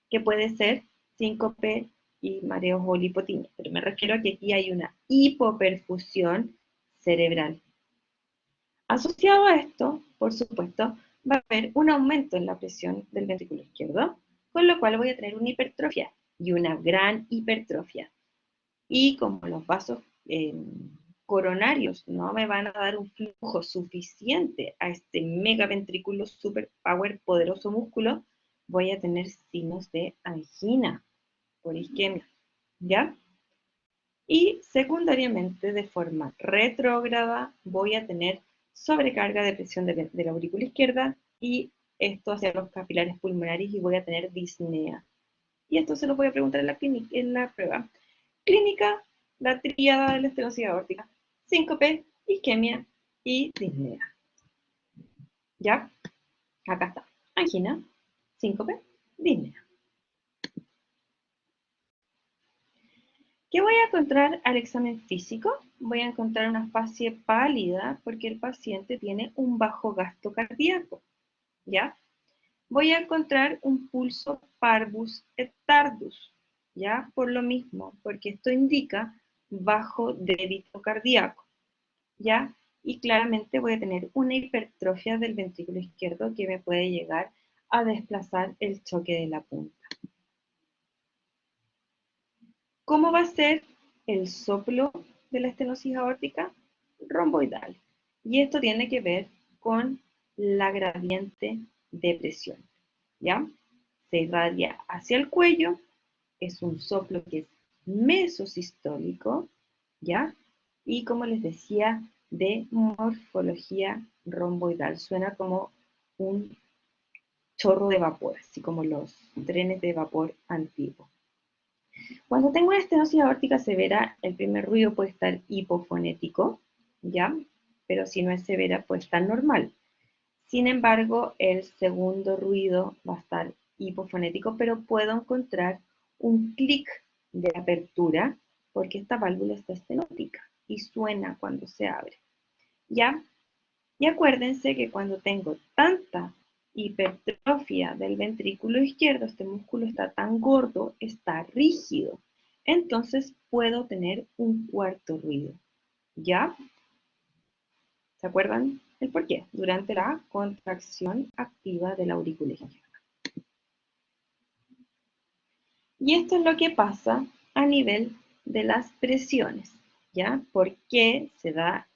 que puede ser síncope y mareos o lipotimia, pero me refiero a que aquí hay una hipoperfusión cerebral. Asociado a esto, por supuesto, va a haber un aumento en la presión del ventrículo izquierdo, con lo cual voy a tener una hipertrofia, y una gran hipertrofia. Y como los vasos coronarios no me van a dar un flujo suficiente a este megaventrículo super power poderoso músculo, voy a tener signos de angina por isquemia, ¿ya? Y secundariamente, de forma retrógrada, voy a tener sobrecarga de presión de la aurícula izquierda, y esto hacia los capilares pulmonares, y voy a tener disnea. Y esto se lo voy a preguntar en la prueba clínica, la tríada de la estenosis aórtica: síncope, isquemia y disnea. ¿Ya? Acá está. Angina, síncope, disnea. ¿Qué voy a encontrar al examen físico? Voy a encontrar una fase pálida porque el paciente tiene un bajo gasto cardíaco. ¿Ya? Voy a encontrar un pulso parvus et tardus. ¿Ya? Por lo mismo, porque esto indica bajo débito cardíaco. ¿Ya? Y claramente voy a tener una hipertrofia del ventrículo izquierdo que me puede llegar a desplazar el choque de la punta. ¿Cómo va a ser el soplo de la estenosis aórtica? Romboidal. Y esto tiene que ver con la gradiente de presión. ¿Ya? Se irradia hacia el cuello, es un soplo que es mesosistólico, ¿ya? Y como les decía, de morfología romboidal. Suena como un chorro de vapor, así como los trenes de vapor antiguos. Cuando tengo una estenosis aórtica severa, el primer ruido puede estar hipofonético, ¿ya? Pero si no es severa, puede estar normal. Sin embargo, el segundo ruido va a estar hipofonético, pero puedo encontrar un clic de apertura porque esta válvula está estenótica y suena cuando se abre. ¿Ya? Y acuérdense que cuando tengo tanta hipertrofia del ventrículo izquierdo, este músculo está tan gordo, está rígido. Entonces puedo tener un cuarto ruido. ¿Ya? ¿Se acuerdan el por qué? Durante la contracción activa de la aurícula izquierda. Y esto es lo que pasa a nivel de las presiones, ¿ya? ¿Por qué se da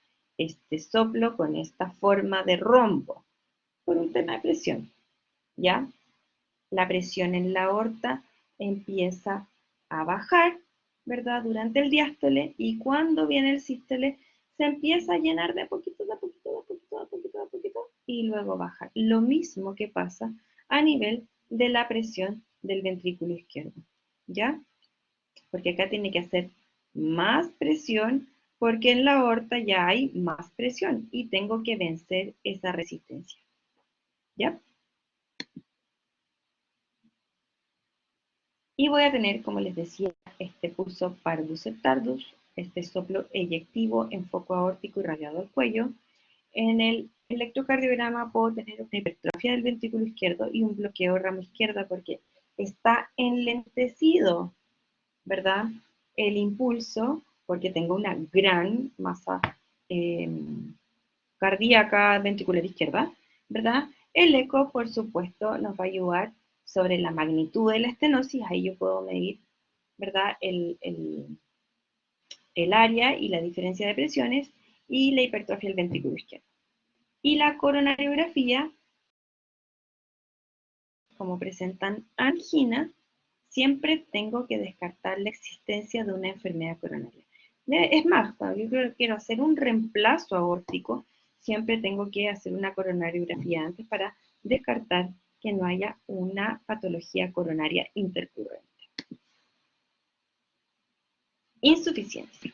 este soplo con esta forma de rombo, por un tema de presión, ¿ya? La presión en la aorta empieza a bajar, ¿verdad? Durante el diástole, y cuando viene el sístole se empieza a llenar de a poquito, de a poquito, de a poquito, de a poquito, de a poquito, y luego baja. Lo mismo que pasa a nivel de la presión del ventrículo izquierdo, ¿ya? Porque acá tiene que hacer más presión porque en la aorta ya hay más presión y tengo que vencer esa resistencia, ¿ya? Y voy a tener, como les decía, este pulso pardus et tardus, este soplo eyectivo en foco aórtico irradiado al cuello. En el electrocardiograma puedo tener una hipertrofia del ventrículo izquierdo y un bloqueo de rama izquierda porque está enlentecido, ¿verdad? El impulso, porque tengo una gran masa eh, cardíaca ventricular izquierda, ¿verdad? El eco, por supuesto, nos va a ayudar sobre la magnitud de la estenosis, ahí yo puedo medir, ¿verdad? El área y la diferencia de presiones y la hipertrofia del ventrículo izquierdo. Y la coronariografía, como presentan angina, siempre tengo que descartar la existencia de una enfermedad coronaria. Es más, cuando yo quiero hacer un reemplazo aórtico, siempre tengo que hacer una coronariografía antes para descartar que no haya una patología coronaria intercurrente. Insuficiencia.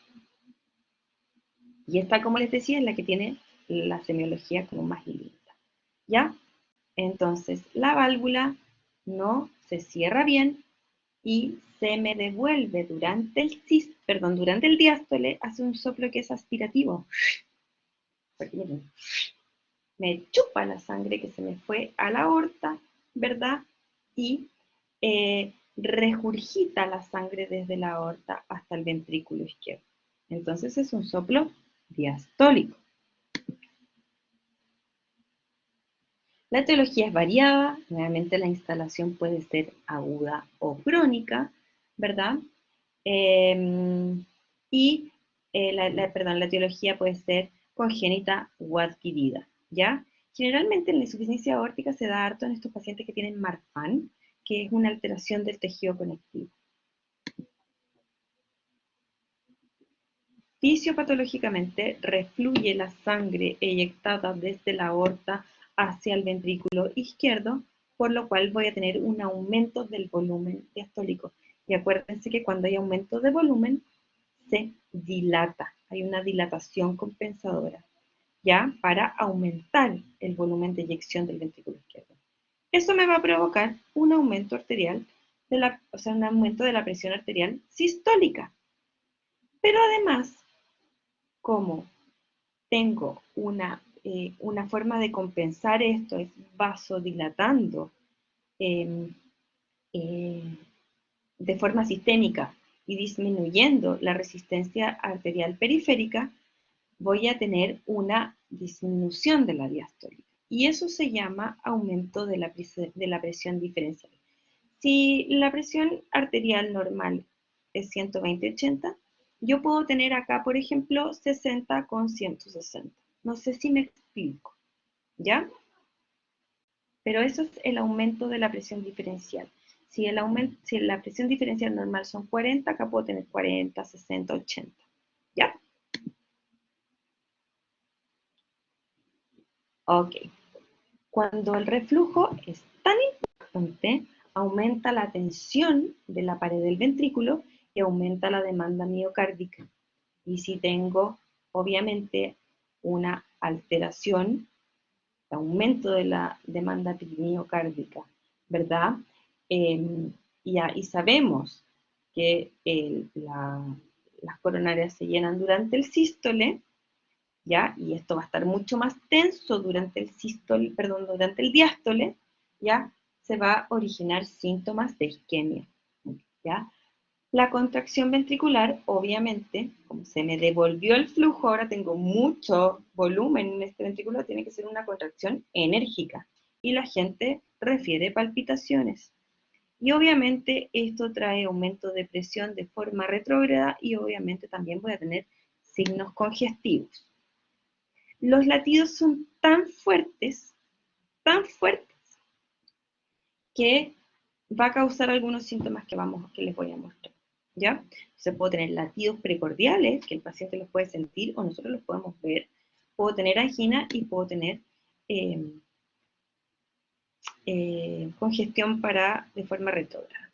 Y esta, como les decía, es la que tiene la semiología como más linda. ¿Ya? Entonces, la válvula no se cierra bien y se me devuelve durante durante el diástole, hace un soplo que es aspirativo. Porque miren, me chupa la sangre que se me fue a la aorta, ¿verdad? Y regurgita la sangre desde la aorta hasta el ventrículo izquierdo. Entonces es un soplo diastólico. La etiología es variada, nuevamente la instalación puede ser aguda o crónica, ¿verdad? Y la etiología puede ser congénita o adquirida, ¿ya? Generalmente la insuficiencia aórtica se da harto en estos pacientes que tienen Marfan, que es una alteración del tejido conectivo. Fisiopatológicamente refluye la sangre eyectada desde la aorta hacia el ventrículo izquierdo, por lo cual voy a tener un aumento del volumen diastólico. Y acuérdense que cuando hay aumento de volumen, se dilata, hay una dilatación compensadora, ¿ya? Para aumentar el volumen de eyección del ventrículo izquierdo. Eso me va a provocar un aumento arterial, o sea, un aumento de la presión arterial sistólica. Pero además, como tengo una forma de compensar esto, es vasodilatando eh, eh, de forma sistémica y disminuyendo la resistencia arterial periférica, voy a tener una disminución de la diastólica. Y eso se llama aumento de la presión diferencial. Si la presión arterial normal es 120/80, yo puedo tener acá, por ejemplo, 60 con 160. No sé si me explico, ¿ya? Pero eso es el aumento de la presión diferencial. Si la presión diferencial normal son 40, acá puedo tener 40, 60, 80, ¿ya? Ok. Cuando el reflujo es tan importante, aumenta la tensión de la pared del ventrículo y aumenta la demanda miocárdica. Y si tengo, obviamente, una alteración, aumento de la demanda miocárdica, ¿verdad? Y sabemos que las coronarias se llenan durante el sístole, ¿ya? Y esto va a estar mucho más tenso durante el sístole, perdón, durante el diástole, ¿ya? Se va a originar síntomas de isquemia, ¿ya? La contracción ventricular, obviamente, como se me devolvió el flujo, ahora tengo mucho volumen en este ventrículo, tiene que ser una contracción enérgica. Y la gente refiere palpitaciones. Y obviamente esto trae aumento de presión de forma retrógrada y obviamente también voy a tener signos congestivos. los latidos son tan fuertes, que va a causar algunos síntomas que les voy a mostrar, ¿ya? Se puede tener latidos precordiales, que el paciente los puede sentir o nosotros los podemos ver. Puedo tener angina y puedo tener eh, congestión de forma retrógrada.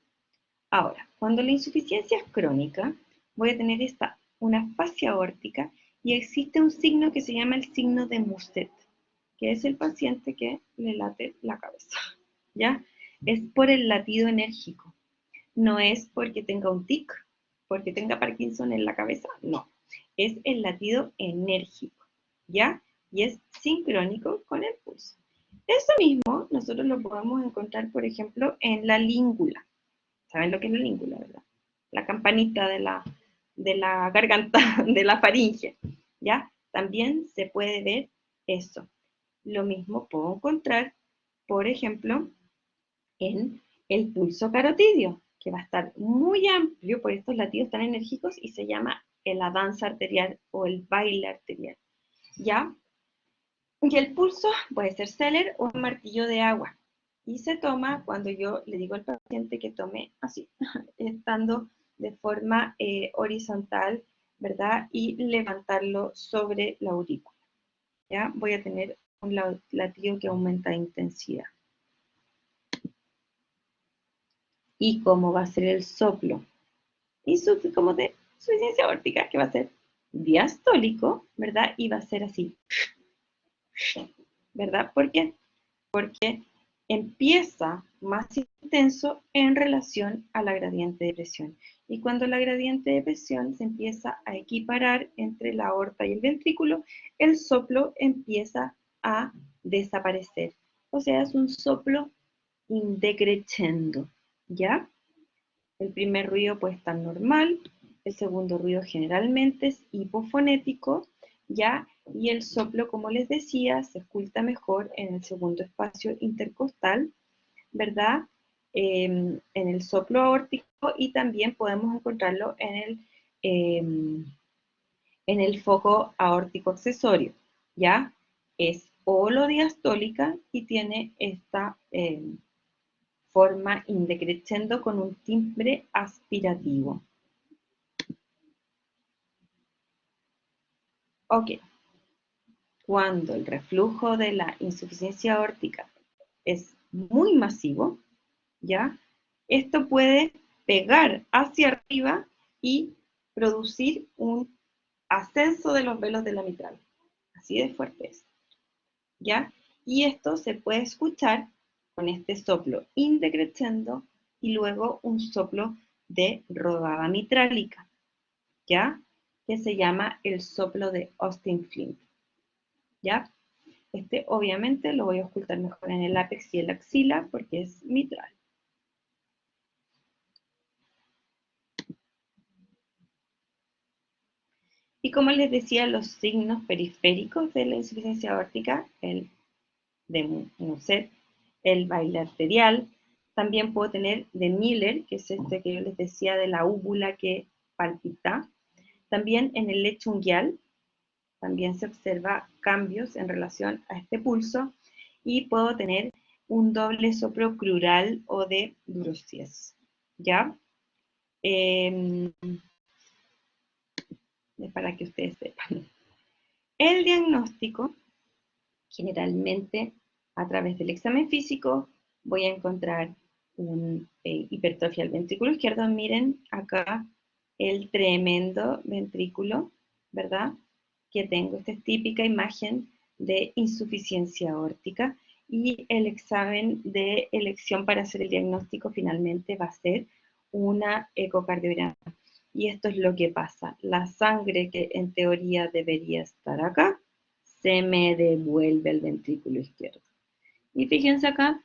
Ahora, cuando la insuficiencia es crónica, voy a tener una fascia aórtica y existe un signo que se llama el signo de Muset, que es el paciente que le late la cabeza, ¿ya? Es por el latido enérgico, no es porque tenga un tic, porque tenga Parkinson en la cabeza, no, es el latido enérgico, ¿ya? Y es sincrónico con el pulso. Eso mismo nosotros lo podemos encontrar, por ejemplo, en la língula. ¿Saben lo que es la língula, verdad? La campanita de la garganta, de la faringe, ¿ya? También se puede ver eso. Lo mismo puedo encontrar, por ejemplo, en el pulso carotidio, que va a estar muy amplio por estos latidos tan enérgicos y se llama la danza arterial o el baile arterial, ¿ya? Y el pulso puede ser Seller o un martillo de agua. Y se toma cuando yo le digo al paciente que tome así, estando de forma horizontal, ¿verdad? Y levantarlo sobre la aurícula. ¿Ya? Voy a tener un latido que aumenta de intensidad. Y cómo va a ser el soplo. Y como de suficiencia aórtica, que va a ser diastólico, ¿verdad? Y va a ser así, ¿verdad? ¿Por qué? Porque empieza más intenso en relación a la gradiente de presión. Y cuando la gradiente de presión se empieza a equiparar entre la aorta y el ventrículo, el soplo empieza a desaparecer. O sea, es un soplo indecreciendo, ¿ya? El primer ruido puede estar normal, el segundo ruido generalmente es hipofonético, ¿ya? Y el soplo, como les decía, se oculta mejor en el segundo espacio intercostal, ¿verdad? En el soplo aórtico y también podemos encontrarlo en el foco aórtico accesorio, ¿ya? Es holodiastólica y tiene esta forma indecrescendo con un timbre aspirativo. Ok, cuando el reflujo de la insuficiencia aórtica es muy masivo, ¿ya? Esto puede pegar hacia arriba y producir un ascenso de los velos de la mitral. Así de fuerte es, ¿ya? Y esto se puede escuchar con este soplo indecrescendo y luego un soplo de rodada mitrálica, ¿ya? Que se llama el soplo de Austin Flint, ¿ya? Este obviamente lo voy a ocultar mejor en el ápex y el axila porque es mitral. Y como les decía, los signos periféricos de la insuficiencia aórtica, el de Muset, el baile arterial, también puedo tener de Miller, que es este que yo les decía de la úvula que palpita. También en el lecho unguial, también se observa cambios en relación a este pulso y puedo tener un doble soplo crural o de Brucies, ¿ya? Para que ustedes sepan. El diagnóstico, generalmente a través del examen físico, voy a encontrar una hipertrofia del ventrículo izquierdo. Miren acá el tremendo ventrículo, ¿verdad? Que tengo. Esta es típica imagen de insuficiencia aórtica y el examen de elección para hacer el diagnóstico finalmente va a ser una ecocardiograma. Y esto es lo que pasa. La sangre que en teoría debería estar acá, se me devuelve al ventrículo izquierdo. Y fíjense acá,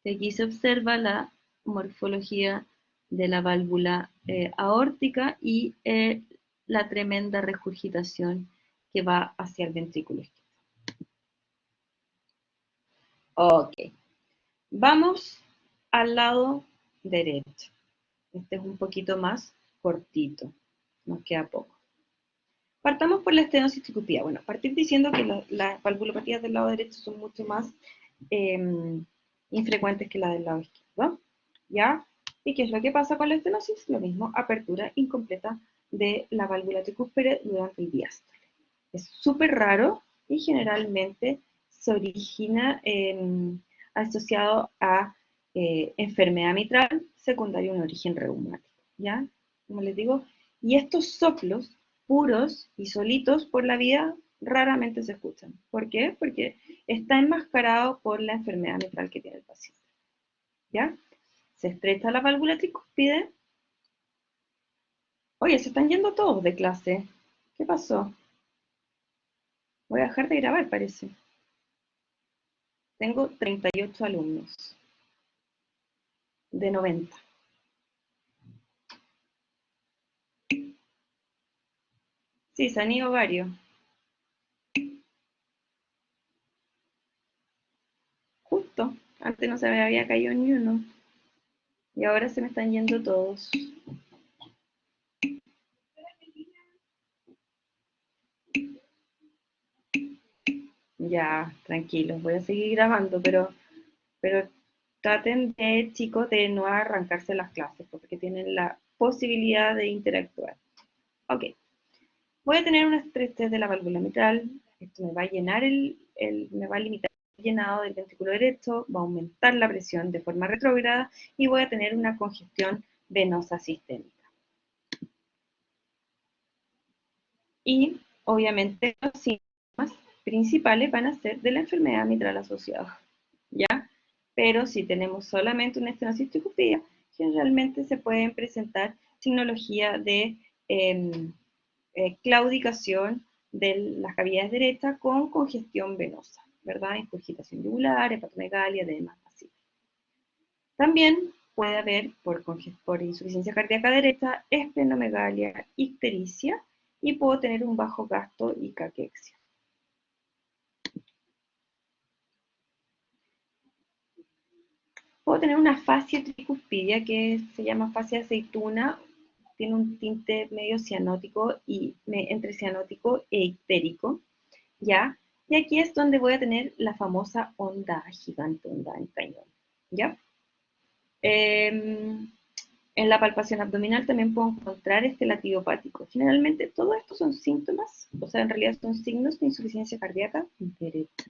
que aquí se observa la morfología de la válvula aórtica y la tremenda regurgitación que va hacia el ventrículo izquierdo. Ok, vamos al lado derecho. Este es un poquito más cortito, nos queda poco. Partamos por la estenosis tricúspida. Bueno, partir diciendo que las valvulopatías del lado derecho son mucho más infrecuentes que las del lado izquierdo, ¿ya? ¿Y qué es lo que pasa con la estenosis? Lo mismo, apertura incompleta de la válvula tricúspide durante el diástole. Es súper raro y generalmente se origina asociado a enfermedad mitral secundaria a un origen reumático, ¿ya? Como les digo, y estos soplos puros y solitos por la vida raramente se escuchan. ¿Por qué? Porque está enmascarado por la enfermedad mitral que tiene el paciente, ¿ya? Se estrecha la válvula tricúspide. Oye, se están yendo todos de clase. ¿Qué pasó? Voy a dejar de grabar, parece. Tengo 38 alumnos de 90. Sí, se han ido varios. Justo. Antes no se me había caído ni uno. Y ahora se me están yendo todos. Ya, tranquilos. Voy a seguir grabando, pero traten de, chicos, de no arrancarse las clases, porque tienen la posibilidad de interactuar. Ok. Voy a tener un estrés de la válvula mitral. Esto me va a llenar me va a limitar el llenado del ventrículo derecho, va a aumentar la presión de forma retrógrada y voy a tener una congestión venosa sistémica. Y obviamente los síntomas principales van a ser de la enfermedad mitral asociada, ¿ya? Pero si tenemos solamente una estenosis tricúspida, generalmente se pueden presentar signología de claudicación de las cavidades derechas con congestión venosa, ¿verdad? Ingurgitación yugular, hepatomegalia, edema, así. También puede haber, por insuficiencia cardíaca derecha, esplenomegalia, ictericia, y puedo tener un bajo gasto y caquexia. Puedo tener una fascia tricuspidia que se llama fascia de aceituna, tiene un tinte medio cianótico y entre cianótico e ictérico, ¿ya? Y aquí es donde voy a tener la famosa onda gigante, onda en cañón, ¿ya? En la palpación abdominal también puedo encontrar este latido hepático. Generalmente todo esto son síntomas, o sea, en realidad son signos de insuficiencia cardíaca derecha.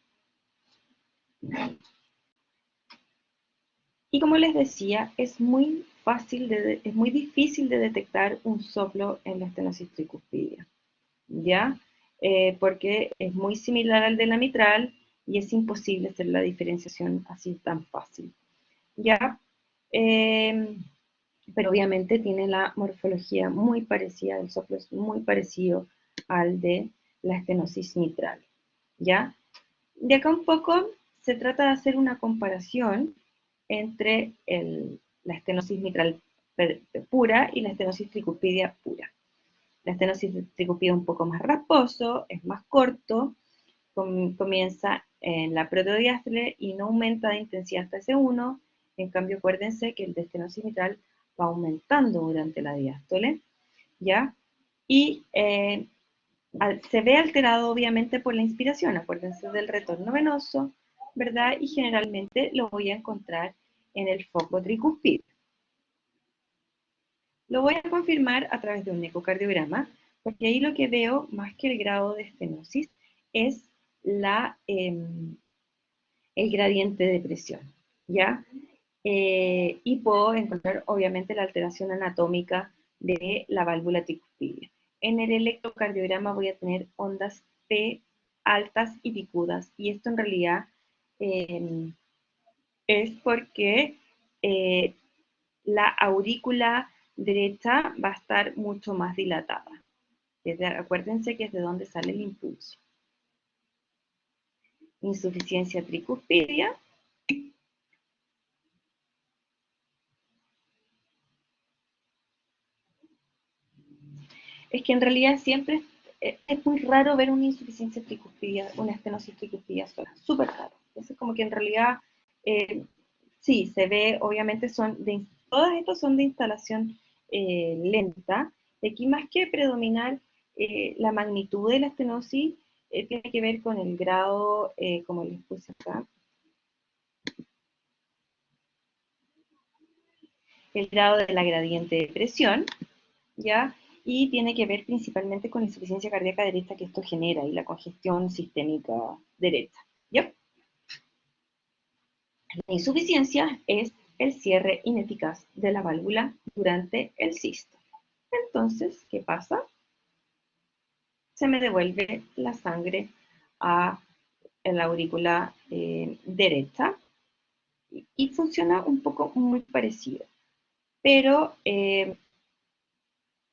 Y como les decía, es muy difícil de detectar un soplo en la estenosis tricuspidia, ¿ya? Porque es muy similar al de la mitral y es imposible hacer la diferenciación así tan fácil, ¿ya? Pero obviamente tiene la morfología muy parecida, el soplo es muy parecido al de la estenosis mitral, ¿ya? De acá un poco se trata de hacer una comparación entre la estenosis mitral pura y la estenosis tricuspidia pura. La estenosis tricuspidia es un poco más rasposo, es más corto, comienza en la protodiástole y no aumenta de intensidad hasta S1. En cambio, acuérdense que el de estenosis mitral va aumentando durante la diástole, ¿ya? Y se ve alterado obviamente por la inspiración, acuérdense del retorno venoso, ¿verdad? Y generalmente lo voy a encontrar en el foco tricuspide. Lo voy a confirmar a través de un ecocardiograma, porque ahí lo que veo, más que el grado de estenosis, es el gradiente de presión, ¿ya? Y puedo encontrar, obviamente, la alteración anatómica de la válvula tricuspidia. En el electrocardiograma voy a tener ondas P altas y picudas, y esto en realidad eh, es porque eh, la aurícula derecha va a estar mucho más dilatada. Acuérdense que es de donde sale el impulso. Insuficiencia tricuspidia. Es que en realidad siempre es muy raro ver una insuficiencia tricuspidia, una estenosis tricuspidia sola, súper raro. Entonces como que en realidad sí, se ve, obviamente todas estas son de instalación lenta, y aquí más que predominar la magnitud de la estenosis tiene que ver con el grado, como les puse acá, el grado de la gradiente de presión, ¿ya? Y tiene que ver principalmente con la insuficiencia cardíaca derecha que esto genera y la congestión sistémica derecha, ¿ya? La insuficiencia es el cierre ineficaz de la válvula durante el sístole. Entonces, ¿qué pasa? Se me devuelve la sangre a la aurícula derecha y funciona un poco muy parecido, pero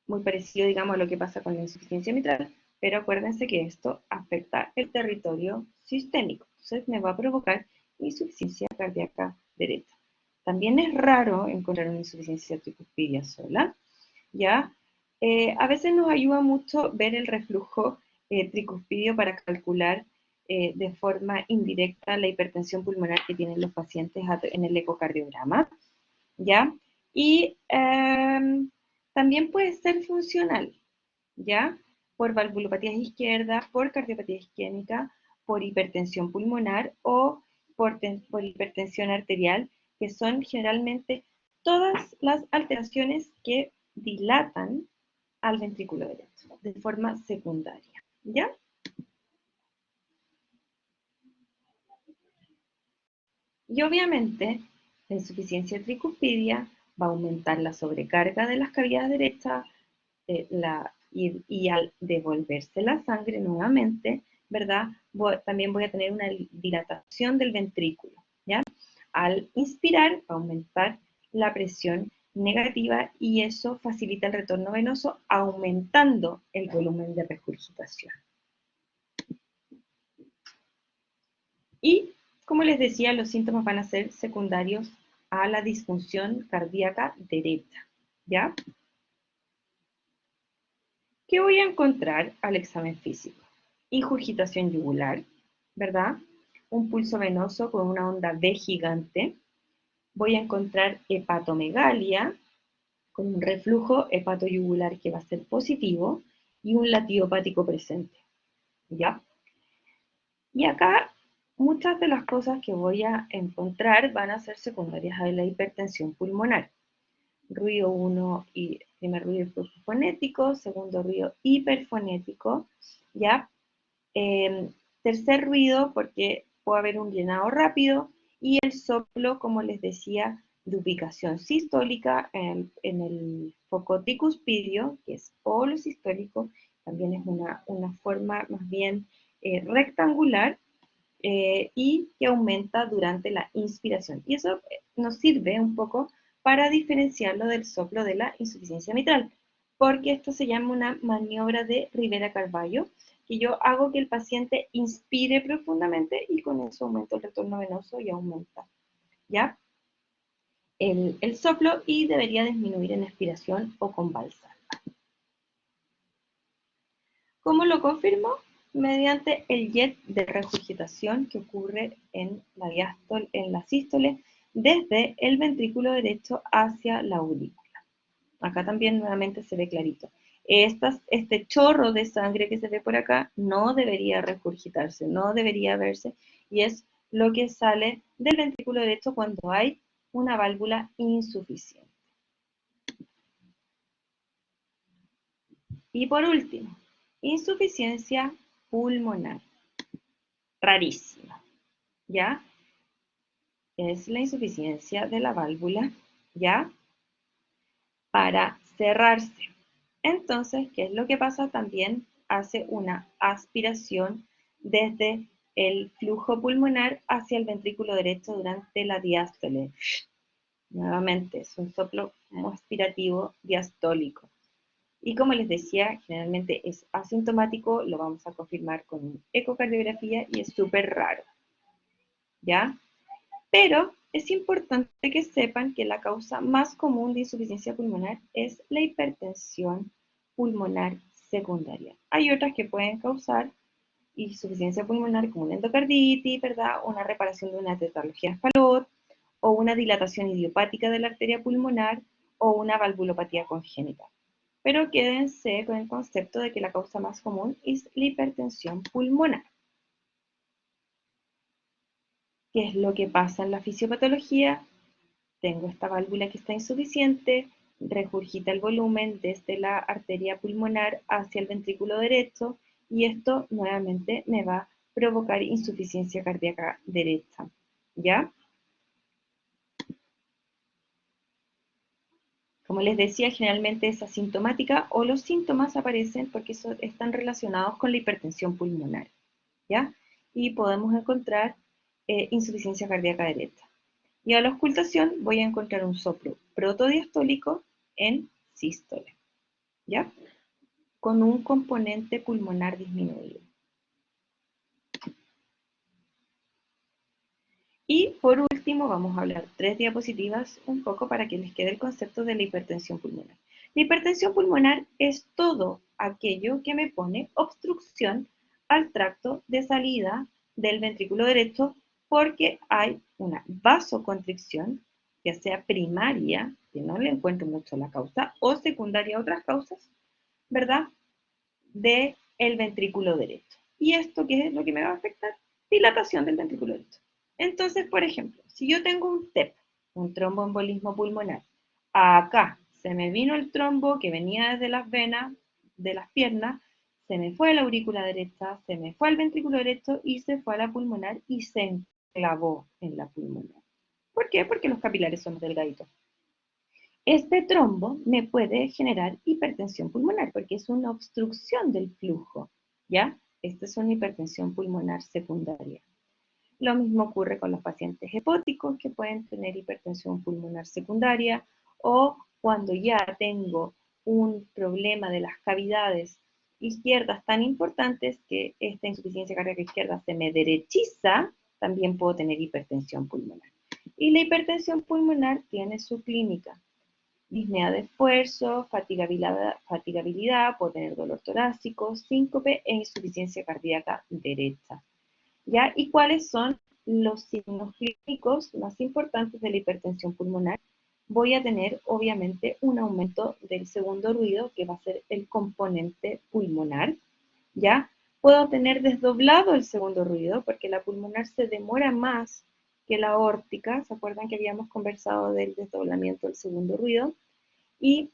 muy parecido, digamos, a lo que pasa con la insuficiencia mitral, pero acuérdense que esto afecta el territorio sistémico, entonces me va a provocar insuficiencia cardíaca derecha. También es raro encontrar una insuficiencia tricuspidia sola, ¿ya? A veces nos ayuda mucho ver el reflujo tricuspidio para calcular de forma indirecta la hipertensión pulmonar que tienen los pacientes en el ecocardiograma, ¿ya? Y también puede ser funcional, ¿ya? Por valvulopatías izquierdas, por cardiopatía isquémica, por hipertensión pulmonar o por hipertensión arterial, que son generalmente todas las alteraciones que dilatan al ventrículo derecho de forma secundaria, ¿ya? Y obviamente, la insuficiencia tricuspidia va a aumentar la sobrecarga de las cavidades derechas y al devolverse la sangre nuevamente, ¿verdad? También voy a tener una dilatación del ventrículo, ¿ya? Al inspirar va a aumentar la presión negativa y eso facilita el retorno venoso aumentando el volumen de regurgitación. Y, como les decía, los síntomas van a ser secundarios a la disfunción cardíaca derecha, ¿ya? ¿Qué voy a encontrar al examen físico? Ingurgitación yugular, ¿verdad? Un pulso venoso con una onda V gigante. Voy a encontrar hepatomegalia, con un reflujo hepatoyugular que va a ser positivo y un latido hepático presente, ¿ya? Y acá muchas de las cosas que voy a encontrar van a ser secundarias a la hipertensión pulmonar. Ruido 1 y primer ruido hipofonético, segundo ruido hiperfonético, ¿ya? Tercer ruido porque puede haber un llenado rápido y el soplo, como les decía, de ubicación sistólica en el foco tricuspidio, que es polo sistólico, también es una forma más bien rectangular y que aumenta durante la inspiración. Y eso nos sirve un poco para diferenciarlo del soplo de la insuficiencia mitral, porque esto se llama una maniobra de Rivera-Carballo, que yo hago que el paciente inspire profundamente y con eso aumento el retorno venoso y aumenta, ¿ya? El soplo y debería disminuir en expiración o con balsa. ¿Cómo lo confirmo? Mediante el jet de regurgitación que ocurre en la sístole desde el ventrículo derecho hacia la aurícula. Acá también nuevamente se ve clarito. Este chorro de sangre que se ve por acá no debería regurgitarse, no debería verse, y es lo que sale del ventrículo derecho cuando hay una válvula insuficiente. Y por último, insuficiencia pulmonar. Rarísima, ¿ya? Es la insuficiencia de la válvula, ¿ya? Para cerrarse. Entonces, ¿qué es lo que pasa? También hace una aspiración desde el flujo pulmonar hacia el ventrículo derecho durante la diástole. Nuevamente, es un soplo aspirativo diastólico. Y como les decía, generalmente es asintomático, lo vamos a confirmar con una ecocardiografía y es súper raro, ¿ya? Pero es importante que sepan que la causa más común de insuficiencia pulmonar es la hipertensión pulmonar secundaria. Hay otras que pueden causar insuficiencia pulmonar como una endocarditis, ¿verdad? Una reparación de una tetralogía Fallot, o una dilatación idiopática de la arteria pulmonar, o una valvulopatía congénita. Pero quédense con el concepto de que la causa más común es la hipertensión pulmonar. ¿Qué es lo que pasa en la fisiopatología? Tengo esta válvula que está insuficiente, regurgita el volumen desde la arteria pulmonar hacia el ventrículo derecho y esto nuevamente me va a provocar insuficiencia cardíaca derecha. ¿Ya? Como les decía, generalmente es asintomática o los síntomas aparecen porque están relacionados con la hipertensión pulmonar. ¿Ya? Y podemos encontrar insuficiencia cardíaca derecha. Y a la auscultación voy a encontrar un soplo protodiastólico en sístole, ¿ya? Con un componente pulmonar disminuido. Y por último vamos a hablar 3 diapositivas un poco para que les quede el concepto de la hipertensión pulmonar. La hipertensión pulmonar es todo aquello que me pone obstrucción al tracto de salida del ventrículo derecho porque hay una vasoconstricción, ya sea primaria, que no le encuentro mucho la causa, o secundaria a otras causas, ¿verdad? Del ventrículo derecho. ¿Y esto qué es lo que me va a afectar? Dilatación del ventrículo derecho. Entonces, por ejemplo, si yo tengo un TEP, un tromboembolismo pulmonar, acá se me vino el trombo que venía desde las venas, de las piernas, se me fue a la aurícula derecha, se me fue al ventrículo derecho y se fue a la pulmonar y se enclavó en la pulmonar. ¿Por qué? Porque los capilares son delgaditos. Este trombo me puede generar hipertensión pulmonar porque es una obstrucción del flujo, ¿ya? Esta es una hipertensión pulmonar secundaria. Lo mismo ocurre con los pacientes hepáticos que pueden tener hipertensión pulmonar secundaria o cuando ya tengo un problema de las cavidades izquierdas tan importantes que esta insuficiencia cardíaca izquierda se me derechiza, también puedo tener hipertensión pulmonar. Y la hipertensión pulmonar tiene su clínica. Disnea de esfuerzo, fatigabilidad, puedo tener dolor torácico, síncope e insuficiencia cardíaca derecha. ¿Ya? ¿Y cuáles son los signos clínicos más importantes de la hipertensión pulmonar? Voy a tener, obviamente, un aumento del segundo ruido, que va a ser el componente pulmonar, ¿ya? Puedo tener desdoblado el segundo ruido, porque la pulmonar se demora más que la aórtica. ¿Se acuerdan que habíamos conversado del desdoblamiento del segundo ruido? Y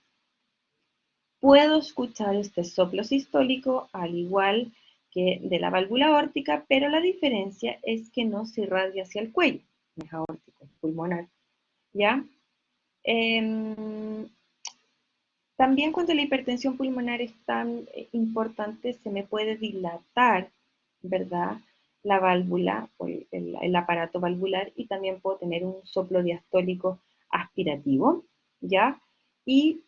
puedo escuchar este soplo sistólico al igual que de la válvula aórtica, pero la diferencia es que no se irradia hacia el cuello, no es aórtico, es pulmonar, ¿ya? También cuando la hipertensión pulmonar es tan importante, se me puede dilatar, ¿verdad? La válvula o el aparato valvular y también puedo tener un soplo diastólico aspirativo, ¿ya? Y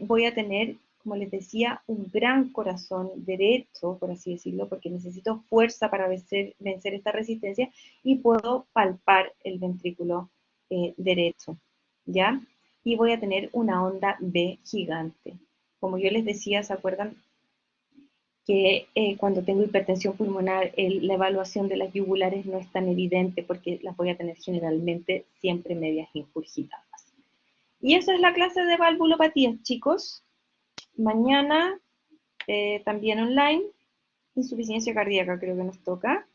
voy a tener, como les decía, un gran corazón derecho, por así decirlo, porque necesito fuerza para vencer esta resistencia y puedo palpar el ventrículo derecho, ¿ya? Y voy a tener una onda B gigante. Como yo les decía, ¿se acuerdan que cuando tengo hipertensión pulmonar la evaluación de las yugulares no es tan evidente porque las voy a tener generalmente siempre medias ingurgitadas? Y esa es la clase de valvulopatías, chicos. Mañana también online, insuficiencia cardíaca creo que nos toca.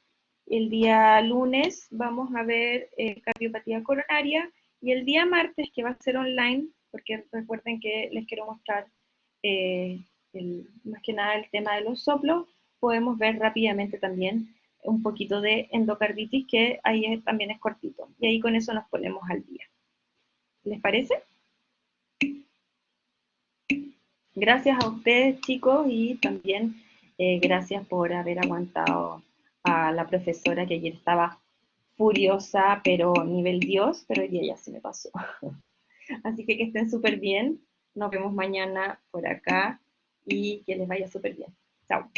El día lunes vamos a ver cardiopatía coronaria y el día martes, que va a ser online, porque recuerden que les quiero mostrar eh, más que nada el tema de los soplos, podemos ver rápidamente también un poquito de endocarditis, que ahí también es cortito. Y ahí con eso nos ponemos al día. ¿Les parece? Gracias a ustedes, chicos, y también gracias por haber aguantado a la profesora que ayer estaba furiosa, pero nivel Dios, pero hoy día ya se me pasó. Así que estén súper bien. Nos vemos mañana por acá y que les vaya súper bien. Chao.